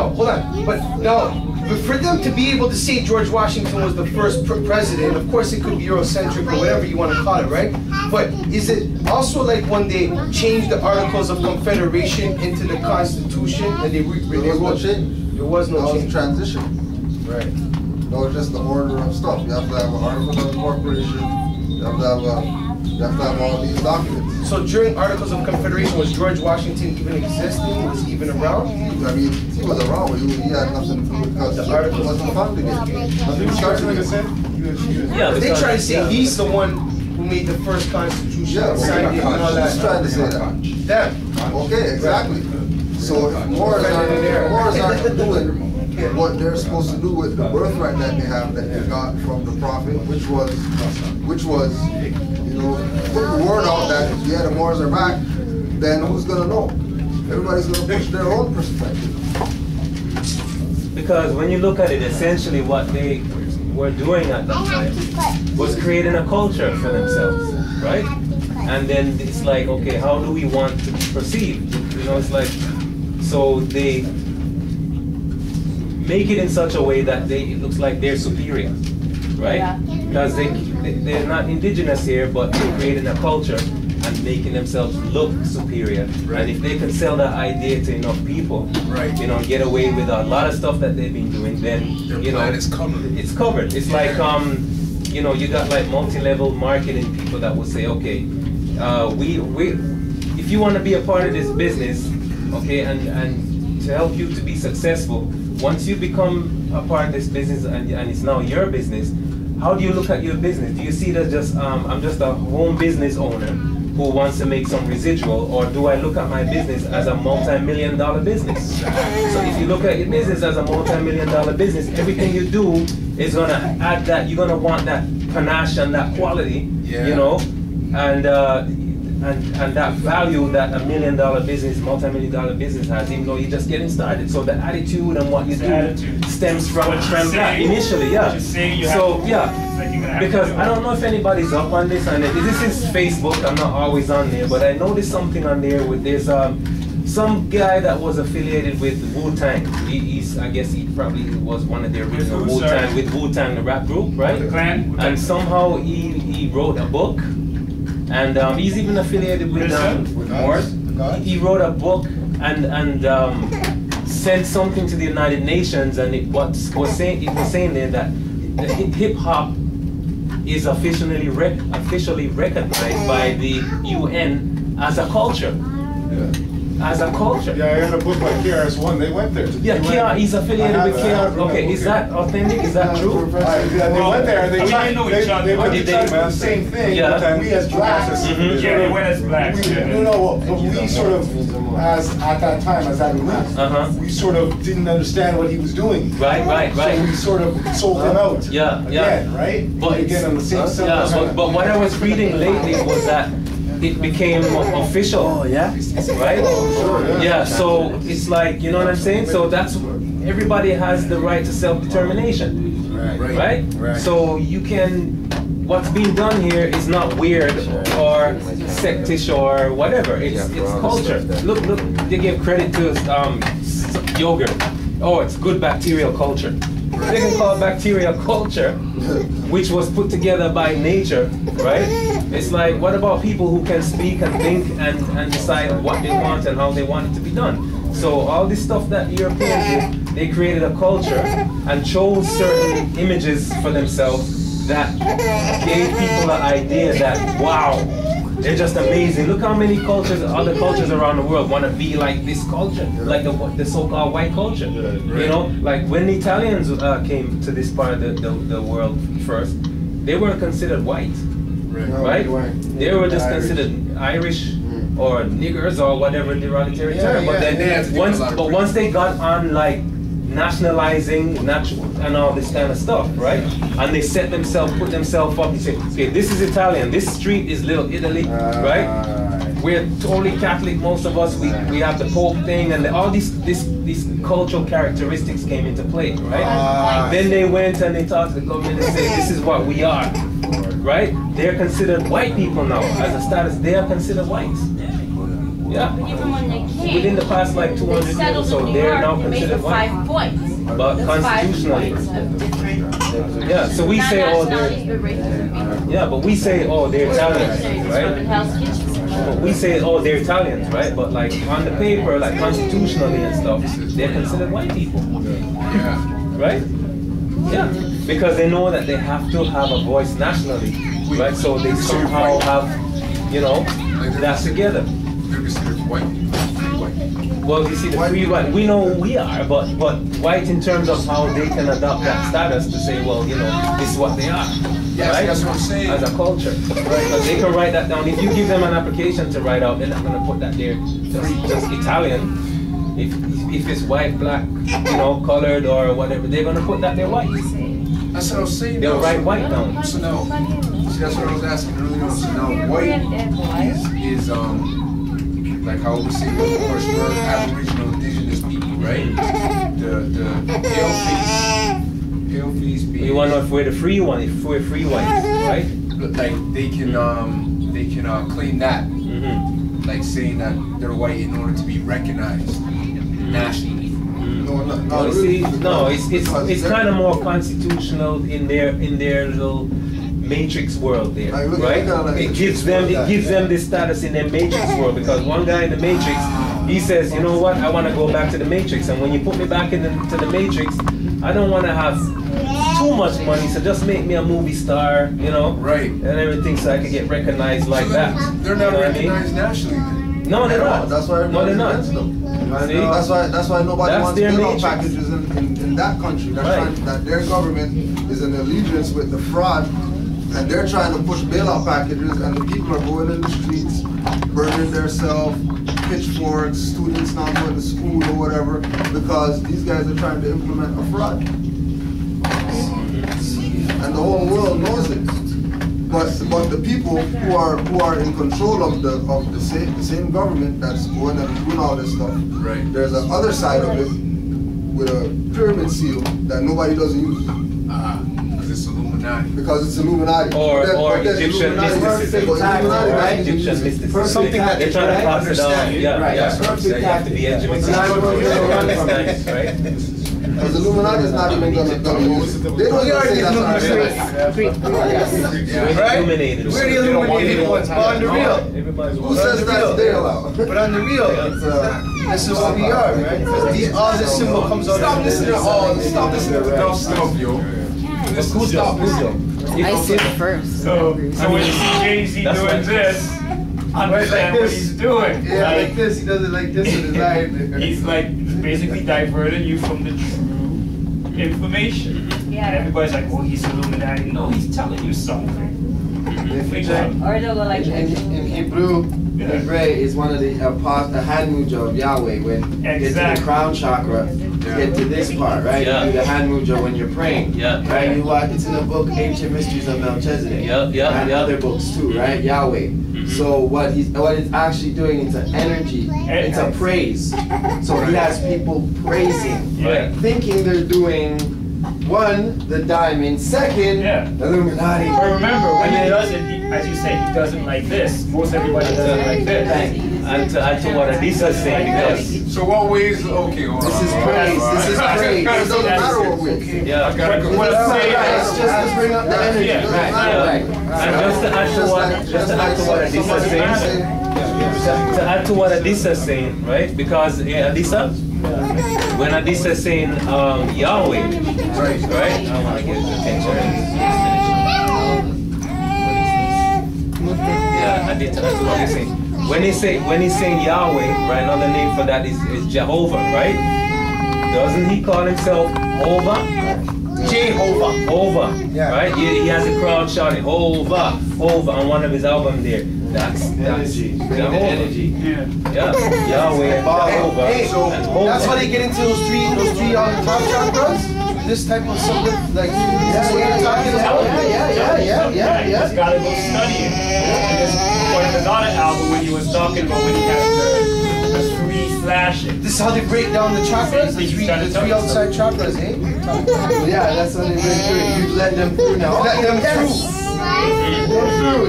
S6: But no. But for them to be able to say George Washington was the first president, of course it could be Eurocentric or whatever you want to call it, right? But is it also like when they changed the Articles of Confederation into the Constitution and
S2: there was no change.
S6: There was no change.
S2: Transition.
S6: Right.
S2: No, just the order of stuff. You have to have an Article of Incorporation. You have to have all these documents.
S6: So during Articles of Confederation, was George Washington even existing? Was he even around?
S2: I mean, he was around, but he had nothing to do with because the article wasn't founded yet. Nothing started it.
S6: Yeah, they try to say he's the one who made the first Constitution.
S2: Yeah,
S6: signed it and all that.
S2: He's trying to say that.
S6: Them.
S2: Okay, exactly. So Moors aren't doing what they're supposed to do with the birthright that they have, that they got from the prophet, which was, you know, put the word out that yeah, the Moors are back. Then who's gonna know? Everybody's gonna push their own perspective.
S11: Because when you look at it, essentially what they were doing at that time was creating a culture for themselves, right? And then it's like, okay, how do we want to be perceived? You know, it's like, so they make it in such a way that it looks like they're superior, right? Because they're not indigenous here, but they're creating a culture and making themselves look superior. Right. And if they can sell that idea to enough people, right, you know, get away with a lot of stuff that they've been doing, then you know it's covered. It's covered. It's like you know, you got like multi-level marketing people that will say, okay, if you want to be a part of this business, okay, and to help you to be successful, once you become a part of this business and it's now your business, how do you look at your business? Do you see that just I'm just a home business owner who wants to make some residual, or do I look at my business as a multi-million-dollar business? So if you look at your business as a multi-million-dollar business, everything you do is gonna add that. You're gonna want that panache and that quality, you know. And and that value that $1 million business, multi-million-dollar business has, even though you're just getting started. So the attitude and what you do stems from that initially, yeah. So yeah, because I don't know if anybody's up on this, and this is Facebook. I'm not always on there, but I noticed something on there with this. Some guy that was affiliated with Wu-Tang. I guess he probably was one of the original Wu-Tang, with Wu-Tang, the rap group, right? The clan. And somehow he wrote a book, and he's even affiliated with Moors. He wrote a book and sent something to the United Nations, and it was saying there that hip hop is officially recognized by the UN as a culture. As a culture.
S13: Yeah, I read a book by KRS-One. They went there.
S11: Yeah, he's affiliated with KRS. Okay, is that authentic? Is that true?
S13: Yeah, they went there and they tried to do the same thing. Yeah. We as blacks.
S9: Yeah, they went as blacks.
S13: But we sort of, at that time, as that we sort of didn't understand what he was doing.
S11: Right.
S13: So we sort of sold him out. Again, right?
S11: But
S13: again on the same
S11: but what I was reading lately was that it became official. Oh yeah, right?
S13: Sure,
S11: yeah. So it's like, you know what I'm saying? So that's, everybody has the right to self-determination, right? So you can, what's being done here is not weird or sectish or whatever. It's culture. Look, they give credit to yogurt. Oh, it's good bacterial culture. They can call it bacterial culture, which was put together by nature, right? It's like, what about people who can speak and think and decide what they want and how they want it to be done? So all this stuff that Europeans did, they created a culture and chose certain images for themselves that gave people an idea that, wow, they're just amazing. Look how many cultures, other cultures around the world want to be like this culture, like the so-called white culture. You know, like when the Italians came to this part of the world first, they weren't considered white, right? They were just considered Irish or niggers or whatever derogatory term. But then once they got on like nationalizing and all this kind of stuff, right? And they put themselves up and say, okay, this is Italian, this street is Little Italy, right? We're totally Catholic, most of us. We have the Pope thing, and all these cultural characteristics came into play, right? Then they went and they talked to the government and said, this is what we are, right? They're considered white people now. As a status, they are considered whites. Yeah.
S16: Even when they came,
S11: within the past like 200 years or so, they're now considered white.
S16: 5 points.
S11: But constitutionally. Yeah, so we say, oh, but we say, oh, they're Italians, right? But we say, oh, they're Italians, right? But like on the paper, like constitutionally and stuff, they're considered white people. Right? Yeah. Because they know that they have to have a voice nationally, right? So they somehow have, you know, that together. Well, you see, the free white, we know who we are, but white in terms of how they can adopt that status to say, well, you know, this is what they are, right?
S7: That's what I'm saying.
S11: As a culture, right? Because they can write that down. If you give them an application to write out, they're not going to put that there just Italian. If it's white, black, you know, colored or whatever, they're going to put that there white.
S7: That's what I was saying.
S11: They'll write white down.
S7: So now, see, that's what I was asking earlier. So now, white is like how we say, of course, we're Aboriginal indigenous people, right? The pale face being.
S11: You want to know if we're the free one, if we're free whites, right?
S7: Like they can claim that, like saying that they're white in order to be recognized nationally.
S11: No, it's kind of more constitutional in their little matrix world there, right? It gives them the status in their matrix world, because one guy in the matrix, he says, you know what, I want to go back to the matrix, and when you put me back into the matrix, I don't want to have too much money, so just make me a movie star, you know,
S7: right,
S11: and everything, so I can get recognized like that.
S7: They're not recognized nationally then.
S11: No, they're not.
S2: That's why
S11: they're not.
S2: That's why nobody wants bailout packages in that country. That their government is in allegiance with the fraud, and they're trying to push bailout packages, and the people are going in the streets, burning themselves, pitchforks, students not going to school or whatever, because these guys are trying to implement a fraud. And the whole world knows it. But the people who are in control of the same government that's going and doing all this stuff.
S7: Right.
S2: There's a other side of it with a pyramid seal that nobody doesn't use.
S7: Because it's Illuminati.
S2: Because it's Illuminati.
S11: Or Egyptian mysticism. Right? Egyptian mysticism. Something that they're trying to pass it on. Yeah, right. Yeah. You have to be educated. Right?
S2: Because Illuminati is not even going to use it. They don't even say that's not
S6: Greek. Right? We're the illuminated ones, but on the real.
S2: Who says that's their law?
S6: But on the real, this is what we are, right? Because all this symbol comes out.
S7: Stop listening to all. Stop listening to dumb stuff, yo. Stop listening.
S17: I see it first.
S9: So when you see Jay-Z doing this, understand what he's doing.
S2: Yeah, like this. He does it like this with his eye.
S9: He's like basically diverting you from the true information.
S16: Yeah.
S9: And everybody's like, oh, he's Illuminati. No, he's telling you something.
S16: Or they'll go like
S15: in Hebrew, Hebrei is one of the hand mudra of Yahweh. When you get to the crown chakra, you get to this part, right? You do the hand mudra when you're praying. Right? It's in the book Ancient Mysteries of Melchizedek. And other books too, right? Yahweh. So what it's actually doing, it's an energy, it's a praise. So he has people praising, thinking they're doing one, the diamond, second, Illuminati.
S9: But remember, when he does it, as you say, he does it like this. Most everybody does it like this.
S11: And to add to what Adisa saying, because
S7: so what way is okay?
S15: This is praise. This is praise. It doesn't matter what way.
S11: Yeah.
S9: What I'm saying
S15: is just to bring up the energy.
S11: Right. And just to add to what Adisa saying, to add to what Adisa saying, right? Because Adisa, when Adisa is saying Yahweh, right? I want to get his attention. Yeah, Adisa, that's what he's saying. When he's saying Yahweh, right? Another name for that is Jehovah, right? Doesn't he call himself Hova? Jehovah, right? He has a crowd shouting Hova on one of his albums there. That's
S15: energy.
S11: Energy. Yeah. Yahweh, Jehovah.
S6: Hey, so that's how they get into those three top chakras. This type of something like that's what you're talking about.
S9: Yeah. You just gotta go study it. One of another album when he was talking about when he has the three slashing.
S6: This is how they break down the chakras, the three outside chakras, eh?
S15: Yeah, that's how they break through. You let them through now.
S6: Let them through.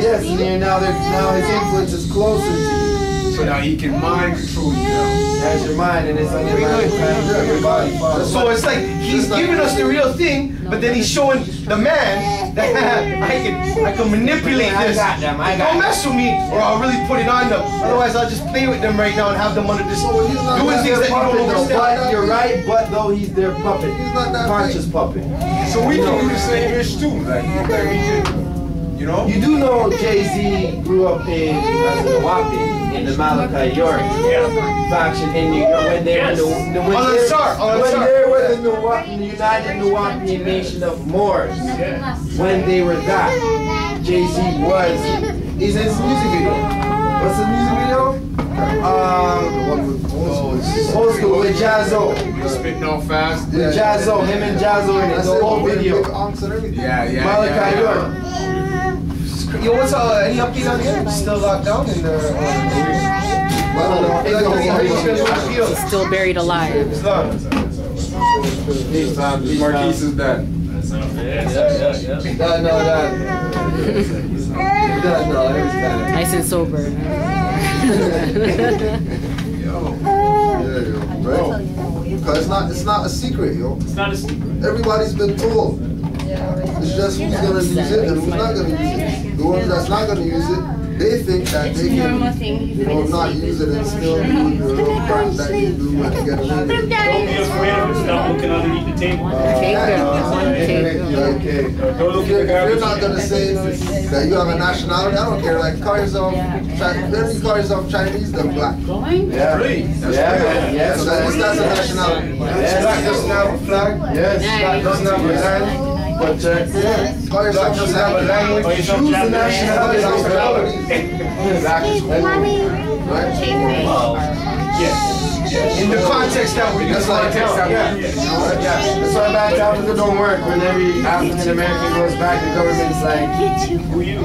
S15: Yes, and now his influence is closer to you.
S7: So now he can mind control you now.
S15: That's your mind, and it's on your mind. Your body.
S6: So it's like he's giving us the real thing, but then he's showing the man that I can manipulate this. Don't mess with me, or I'll really put it on them. Otherwise, I'll just play with them right now and have them under this doing things that you don't understand.
S15: You're right, but though he's their puppet, conscious puppet.
S7: So we can do the same ish too, like you know.
S15: You do know Jay-Z grew up as a Nawapi. In the Malachi York faction in New York when they were the United Nawapi Nation of Moors. When they were that, Jay-Z was. He's in his music video. What's the music video? Old school with Jazzo.
S7: Spitting off fast.
S15: With Jazzo, him and Jazzo in it. The whole video. Malachi York.
S6: Yo, what's any update on here? Still locked down in the.
S17: He's still buried alive.
S7: Marquise is dead.
S17: Nice and sober.
S2: Because it's not a secret, yo.
S9: It's not a secret.
S2: Everybody's been told. It's just who's gonna use it and who's not gonna use it. The ones that's not gonna use it, they think that they can, not use it and still do the real crap that you do and get away with it.
S9: Don't be afraid of it. Stop looking underneath the table.
S2: If you're not gonna say that you have a nationality, I don't care. Like call yourself Chinese, then black.
S15: Yeah.
S2: So that's a nationality.
S6: Black doesn't have a flag.
S15: Yes.
S6: Black doesn't have a land.
S15: But
S6: Black doesn't have a language.
S15: choose the nationality.
S2: Black is cool. Right?
S9: Yes.
S6: In the context that we're
S15: That's why bad capitalism don't work. When every African American goes back, the government's like, who you?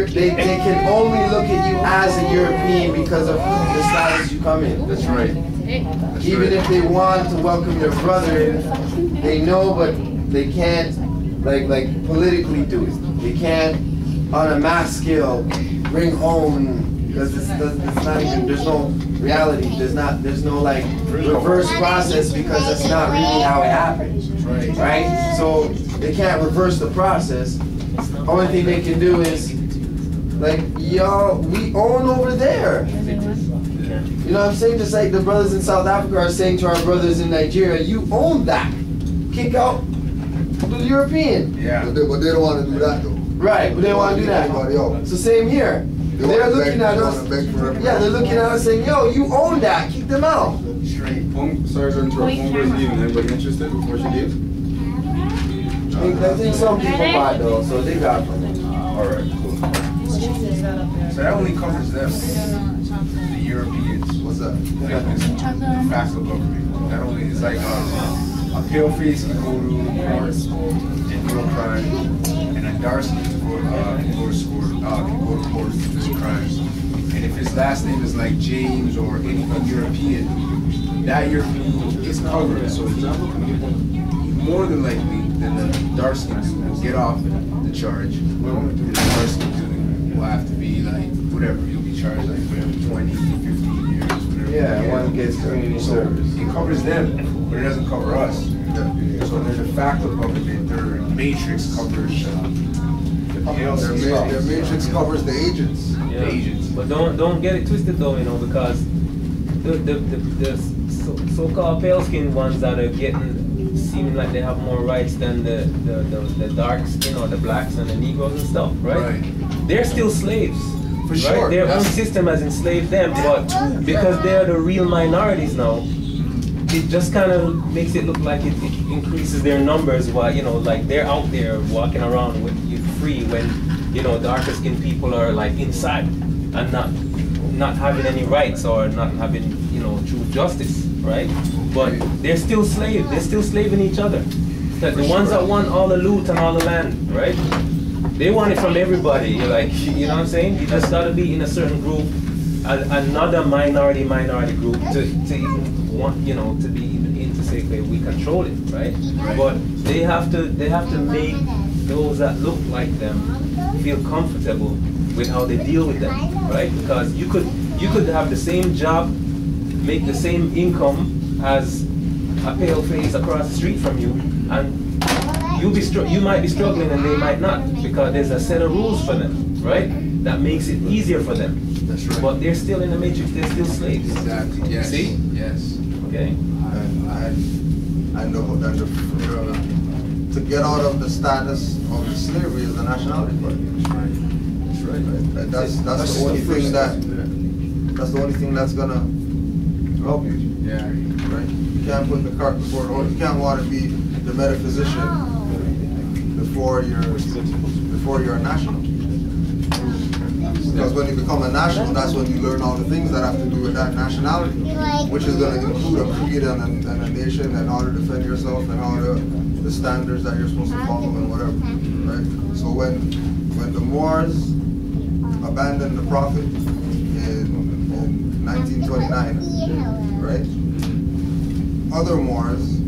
S15: They can only look at you as a European because of the status you come in.
S5: That's right.
S15: Even if they want to welcome their brother, they know, but they can't, like politically do it. They can't, on a mass scale, bring home, because it's not even, there's no reality. There's no like reverse process, because that's not really how it happens. Right? So they can't reverse the process. The only thing they can do is, like, y'all, we own over there. You know what I'm saying? Just like the brothers in South Africa are saying to our brothers in Nigeria, you own that. Kick out the European.
S2: Yeah. But they don't want to do that though.
S15: Right, but they don't want to do that. So same here. They're looking at us. Yeah, they're looking at us saying, yo, you own that. Kick them out.
S10: Straight. Sorry to interrupt. Homegirl's leaving. Anybody interested before she leaves?
S15: I think some people buy though, so they got from it.
S10: Alright, cool.
S7: So that only covers them, the Europeans. What's that? Like this de facto government. That only is like a pale face can go to court and do a crime, and a dark skin can go to court for this crime. And if his last name is like James or any European, that European is covered. So he's more than likely than the dark skins will get off the charge. And the dark skins will have to be like whatever, you'll be charged like whatever, 20, 15 years, whatever.
S15: Yeah, one gets community service.
S7: It covers them, but it doesn't cover us. So their de facto government, their matrix covers
S2: their matrix covers the agents.
S11: Yeah. The agents. But don't get it twisted though, you know, because the so-called pale skinned ones that are getting seeming like they have more rights than the dark skin or the blacks and the Negroes and stuff, right? They're still slaves.
S7: For sure.
S11: Their own system has enslaved them, but because they're the real minorities now, it just kind of makes it look like it increases their numbers while, you know, like they're out there walking around with you free when, you know, darker skinned people are like inside and not having any rights or not having, you know, true justice, right? But they're still slaves. They're still slaving each other. The ones that want all the loot and all the land, right? They want it from everybody. You're like, you know what I'm saying? You just gotta be in a certain group, another minority group to even want, you know, to be even into say, okay, we control it, right? But they have to make those that look like them feel comfortable with how they deal with them, right? Because you could have the same job, make the same income as a pale face across the street from you, and you might be struggling and they might not, because there's a set of rules for them, right? That makes it easier for them.
S7: That's right.
S11: But they're still in the matrix, they're still slaves.
S7: Exactly. Yes.
S11: See?
S7: Yes.
S11: Okay.
S2: I know that to get out of the status of the slavery is the nationality part.
S7: That's right.
S2: That's the only thing that's the only thing that's gonna help you.
S7: Yeah.
S2: Right. You can't put the cart before the horse. You can't want to be the metaphysician before you're a national. Because when you become a national, that's when you learn all the things that have to do with that nationality, which is going to include a creed and a nation and how to defend yourself and how the standards that you're supposed to follow and whatever, right? So when the Moors abandoned the Prophet in 1929, right? Other Moors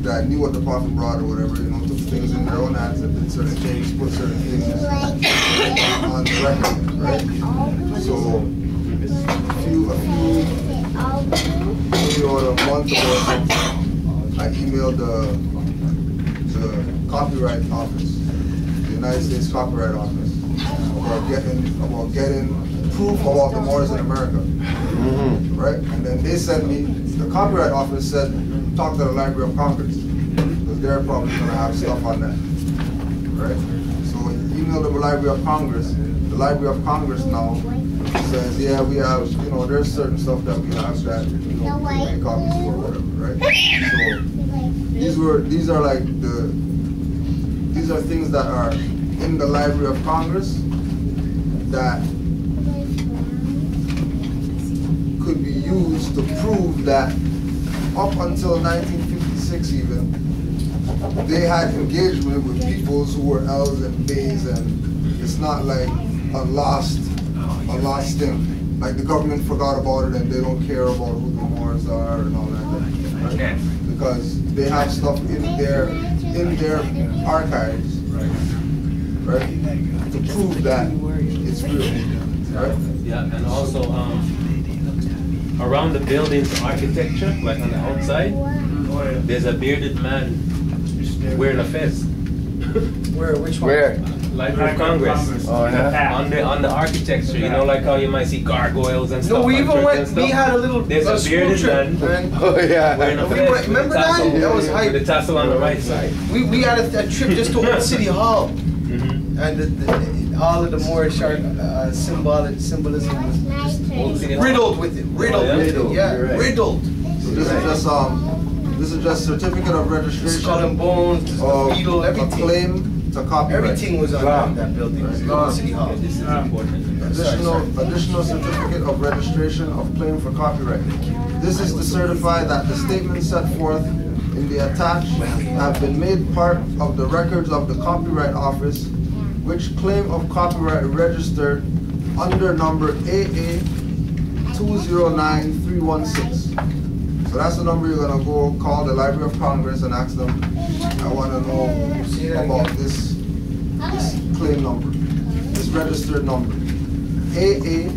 S2: that knew what the Prophet brought or whatever, you know, took things in their own hands and did certain things, put certain things on the record, right? So a month ago, I emailed the Copyright Office, the United States Copyright Office, about getting proof about the Moors in America, right? And then they sent me, the Copyright Office said, talk to the Library of Congress, because they're probably going to have stuff on that, right? So email the Library of Congress. The Library of Congress now says, yeah, we have, you know, there's certain stuff that we have that, you know, we can make copies for or whatever, right? So these are things that are in the Library of Congress that could be used to prove that up until 1956 even, they had engagement with peoples who were L's and B's, and it's not like a lost thing. Like the government forgot about it and they don't care about who the Moors are and all that. Right? Because they have stuff in their archives, right? To prove that it's real, right?
S11: Yeah, and also around the building's architecture, like on the outside, there's a bearded man wearing a fez.
S6: Where? Which one?
S15: Where?
S11: Library of Congress.
S15: Oh yeah.
S11: On the architecture, you know, like how you might see gargoyles and stuff.
S6: No, we even went. We had a little.
S11: There's a bearded man.
S15: Oh yeah.
S11: Wearing a fez.
S6: Remember that? That was hype.
S11: With the tassel on the right side.
S6: We had a trip just to Old City Hall, and all of the Moorish symbolism was just riddled with it. Riddled with it. Yeah, riddled.
S2: So this is just certificate of registration.
S6: Skull and bones, beetle, everything.
S2: A claim to copyright.
S6: Everything was on that building. City Hall.
S11: This is important.
S2: Additional certificate of registration of claim for copyright. This is to certify that the statements set forth in the attached have been made part of the records of the Copyright Office, which claim of copyright registered under number AA 209316. So that's the number you're gonna go call the Library of Congress and ask them, I wanna know about this claim number, this registered number. AA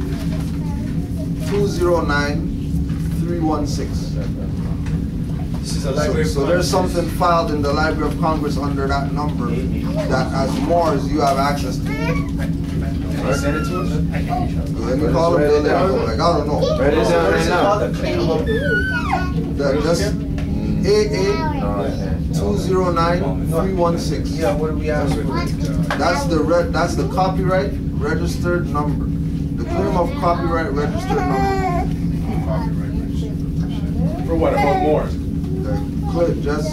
S2: 209316.
S6: This is a Library of
S2: So there's something filed in the Library of Congress under that number that as Moors you have access to.
S6: Can you send it to us?
S2: Let me call them, they'll let me know. Like, I don't know.
S15: Write it down right now.
S2: Just AA 209316.
S6: Yeah, what do we ask for?
S2: That's the copyright registered number. The claim of copyright registered number.
S13: For what, about Moors?
S2: Just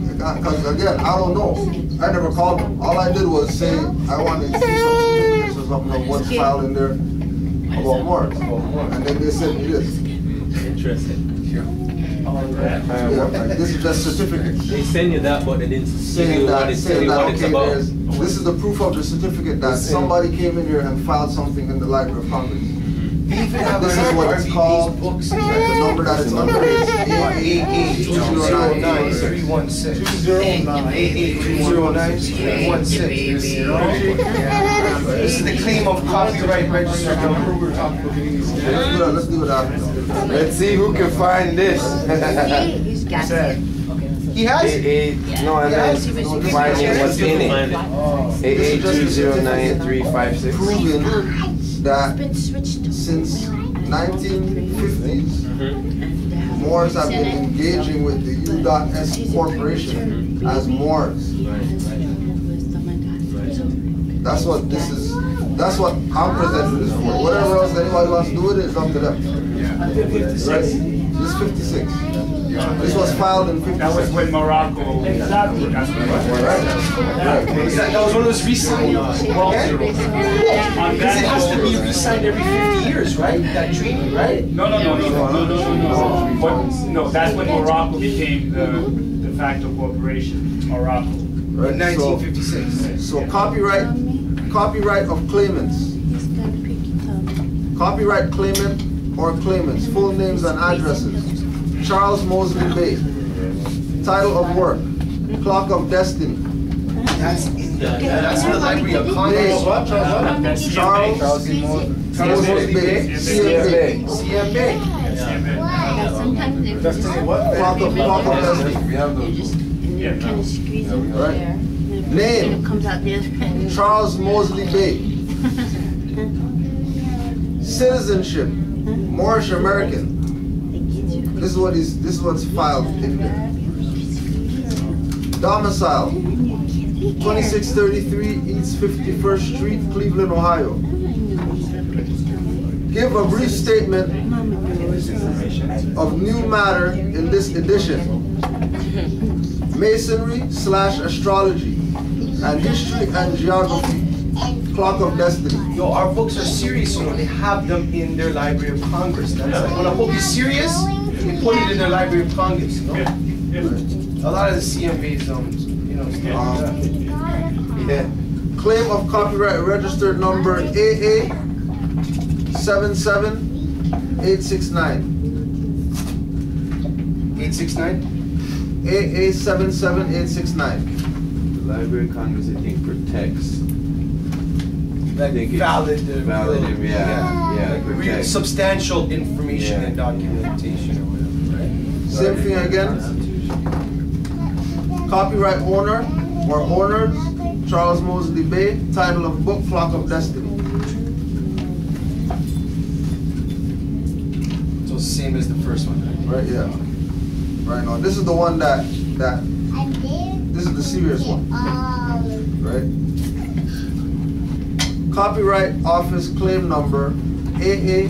S2: because again, I don't know. I never called them. All I did was say I wanted to see some certificates or something of what's filed in there about Moors, and then they sent me this.
S11: Interesting.
S2: This is just certificate.
S11: They send you that, but they didn't say what it's about.
S2: This is the proof of the certificate that somebody came in here and filed something in the Library of Congress. This is what it's called. The number that it's under is AA
S6: 209316. 209316. This is the claim of copyright registered number.
S2: Let's do it after.
S15: Let's see who can find this.
S17: He's got it.
S6: He has it?
S15: No, and then finding what's in it. AA 209356.
S2: Proving that since 1950s, Moors have been engaging with the U.S. Corporation as Moors. That's what this is. That's what I'm presenting this for. Whatever else anybody wants to do with it is up to them. Right? This is 56. This was filed in 56.
S9: That was when Morocco. Exactly. That's what it was.
S2: Right.
S6: That was one of those recent ones. Because it has to be re-signed every 50 years, right? That treaty, right?
S9: No. No, that's when Morocco became the de facto corporation. Morocco.
S2: Right.
S6: 1956.
S2: So copyright of claimants. Copyright claimant or claimants. Full names and addresses. Charles Mosley Bay. Title of work. Clock of Destiny.
S6: That's the Library of Congress.
S2: Charles Mosley Bay. CM Bay. Clock of Destiny.
S17: We have those.
S2: Right. Name. Charles Mosley Bay. Citizenship. Moorish American. This is what's filed in there. Domicile. 2633 East 51st Street, Cleveland, Ohio. Give a brief statement of new matter in this edition. Masonry / astrology and history and geography. Clock of Destiny.
S6: Yo, our books are serious, you know. They have them in their Library of Congress. That's like when a book is serious, they put it in their Library of Congress, you know. A lot of the CMVs, you know,
S2: Claim of copyright registered number AA 77869.
S6: 869?
S2: AA 77869.
S5: The Library of Congress, I think, protects.
S6: Like valid,
S5: yeah,
S6: real substantial information and documentation or whatever, right?
S2: Same thing again. Copyright owner or owners, Charles Mosley Bay. Title of book, Clock of Destiny.
S6: So same as the first one,
S2: right? Yeah. Right now, this is the one that this is the serious one, right? Copyright Office Claim Number AA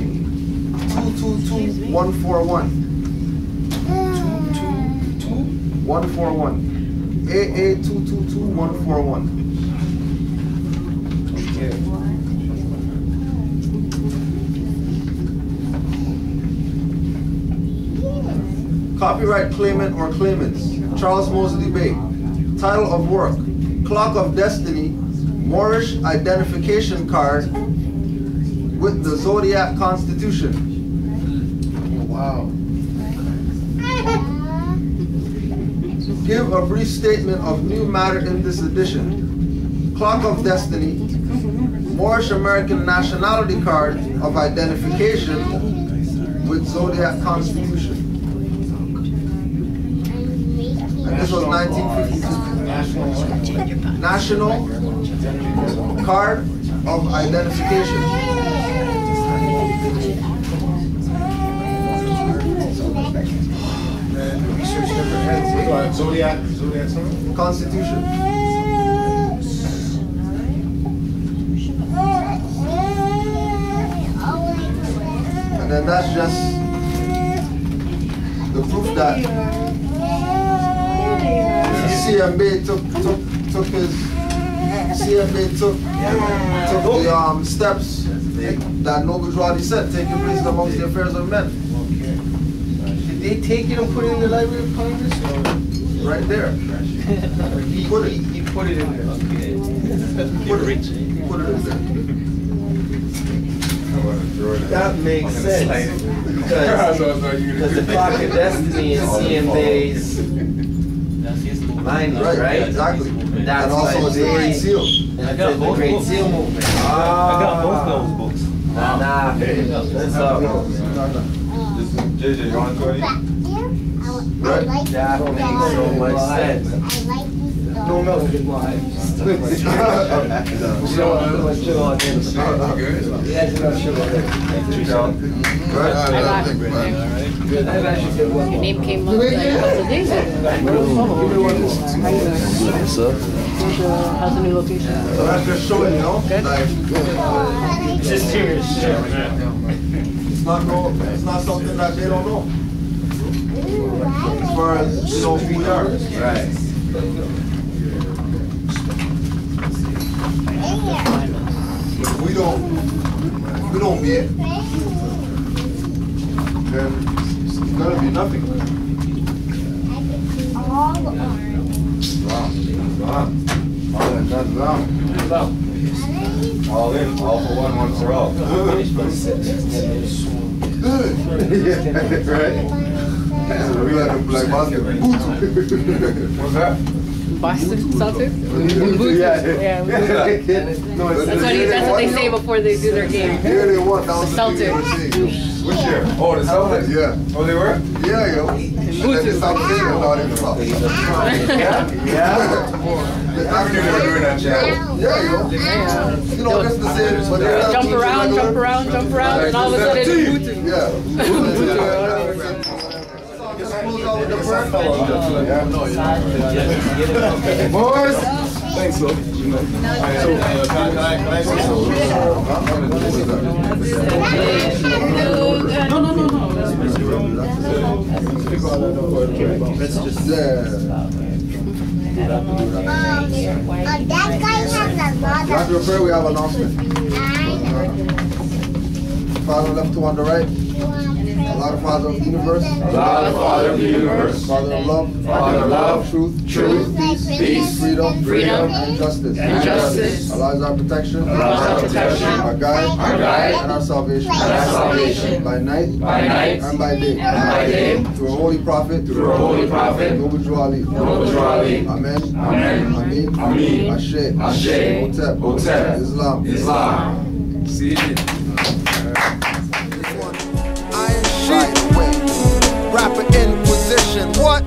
S2: 222141. 141. AA 222141.
S6: Okay.
S2: Copyright claimant or claimants, Charles Mosley Bay. Title of work, Clock of Destiny, Moorish identification card with the Zodiac Constitution.
S6: Oh, wow.
S2: Give a brief statement of new matter in this edition. Clock of Destiny, Moorish American nationality card of identification with Zodiac Constitution. And this was 1952. National card of identification.
S13: Zodiac
S2: Constitution. And then that's just the proof that CMB took his took the steps that Noble Drawdy said, taking place amongst the affairs of men.
S6: Did they take it and put it in the Library of Congress?
S2: Right there. He put it.
S6: He put it in there. Okay.
S2: Put it in there.
S15: That makes sense. Because the Clock of Destiny is CMB's lineage, right?
S2: Exactly.
S15: That's
S2: and also the Great Seal.
S15: And the Great Seal movement.
S11: I got both those books.
S15: Nah.
S10: JJ, you want to go?
S15: Right. That makes so much sense.
S6: No milk in life.
S4: Your name came up like a couple of days ago. How's the new location?
S2: That's just showing, you know?
S9: It's just serious shit, man.
S2: It's not something that they don't know. As far as, you know, who we are.
S15: Right.
S2: If we don't be it, then it's gonna be nothing.
S10: All in, all for one for all.
S2: Right? We like Boston.
S10: What's that?
S4: Boston Celtics?
S2: Yeah. No,
S4: that's what they say before they do their game.
S2: Here they won. That was
S4: the Celtics.
S10: Which year? Oh, the Celtics?
S2: Yeah.
S10: Oh, they were?
S2: Yeah, yo. And then they stopped saying it, not in the top.
S10: Yeah? I knew they were doing that,
S2: Yeah, yo. You know, that's the same. But
S4: Jump around, and all of a sudden it's Booty.
S2: Yeah.
S10: Boys!
S13: Thanks, bro.
S14: That guy has a lot of
S2: of prayer, we have an announcement. Father left to on the right. Allah the Father of the universe.
S5: Allah the Father of the universe.
S2: Father of love.
S5: Father of love.
S2: Truth.
S5: Peace.
S2: Freedom.
S5: And
S2: justice. Allah is our protection. Our guide. And our salvation. By night. And by day. Through a holy prophet. Noble Ali. Amen. Ameen. Ashe. Hotep. Islam.
S7: See it.
S1: Rapper Inquisition, what?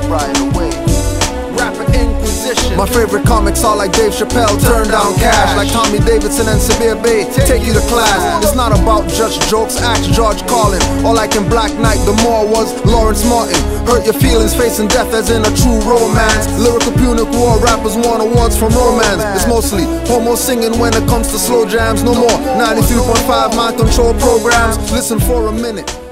S1: Right away. Rapper Inquisition. My favorite comics are like Dave Chappelle, turn down cash. Like Tommy Davidson and Sabir Bey, take you to class. It's not about just jokes, ask George Carlin. Or like in Black Knight, the more was Lawrence Martin. Hurt your feelings, facing death as in a true romance. Lyrical Punic War rappers won awards from romance. It's mostly homo singing when it comes to slow jams. No more 93.5 mind control programs. Listen for a minute.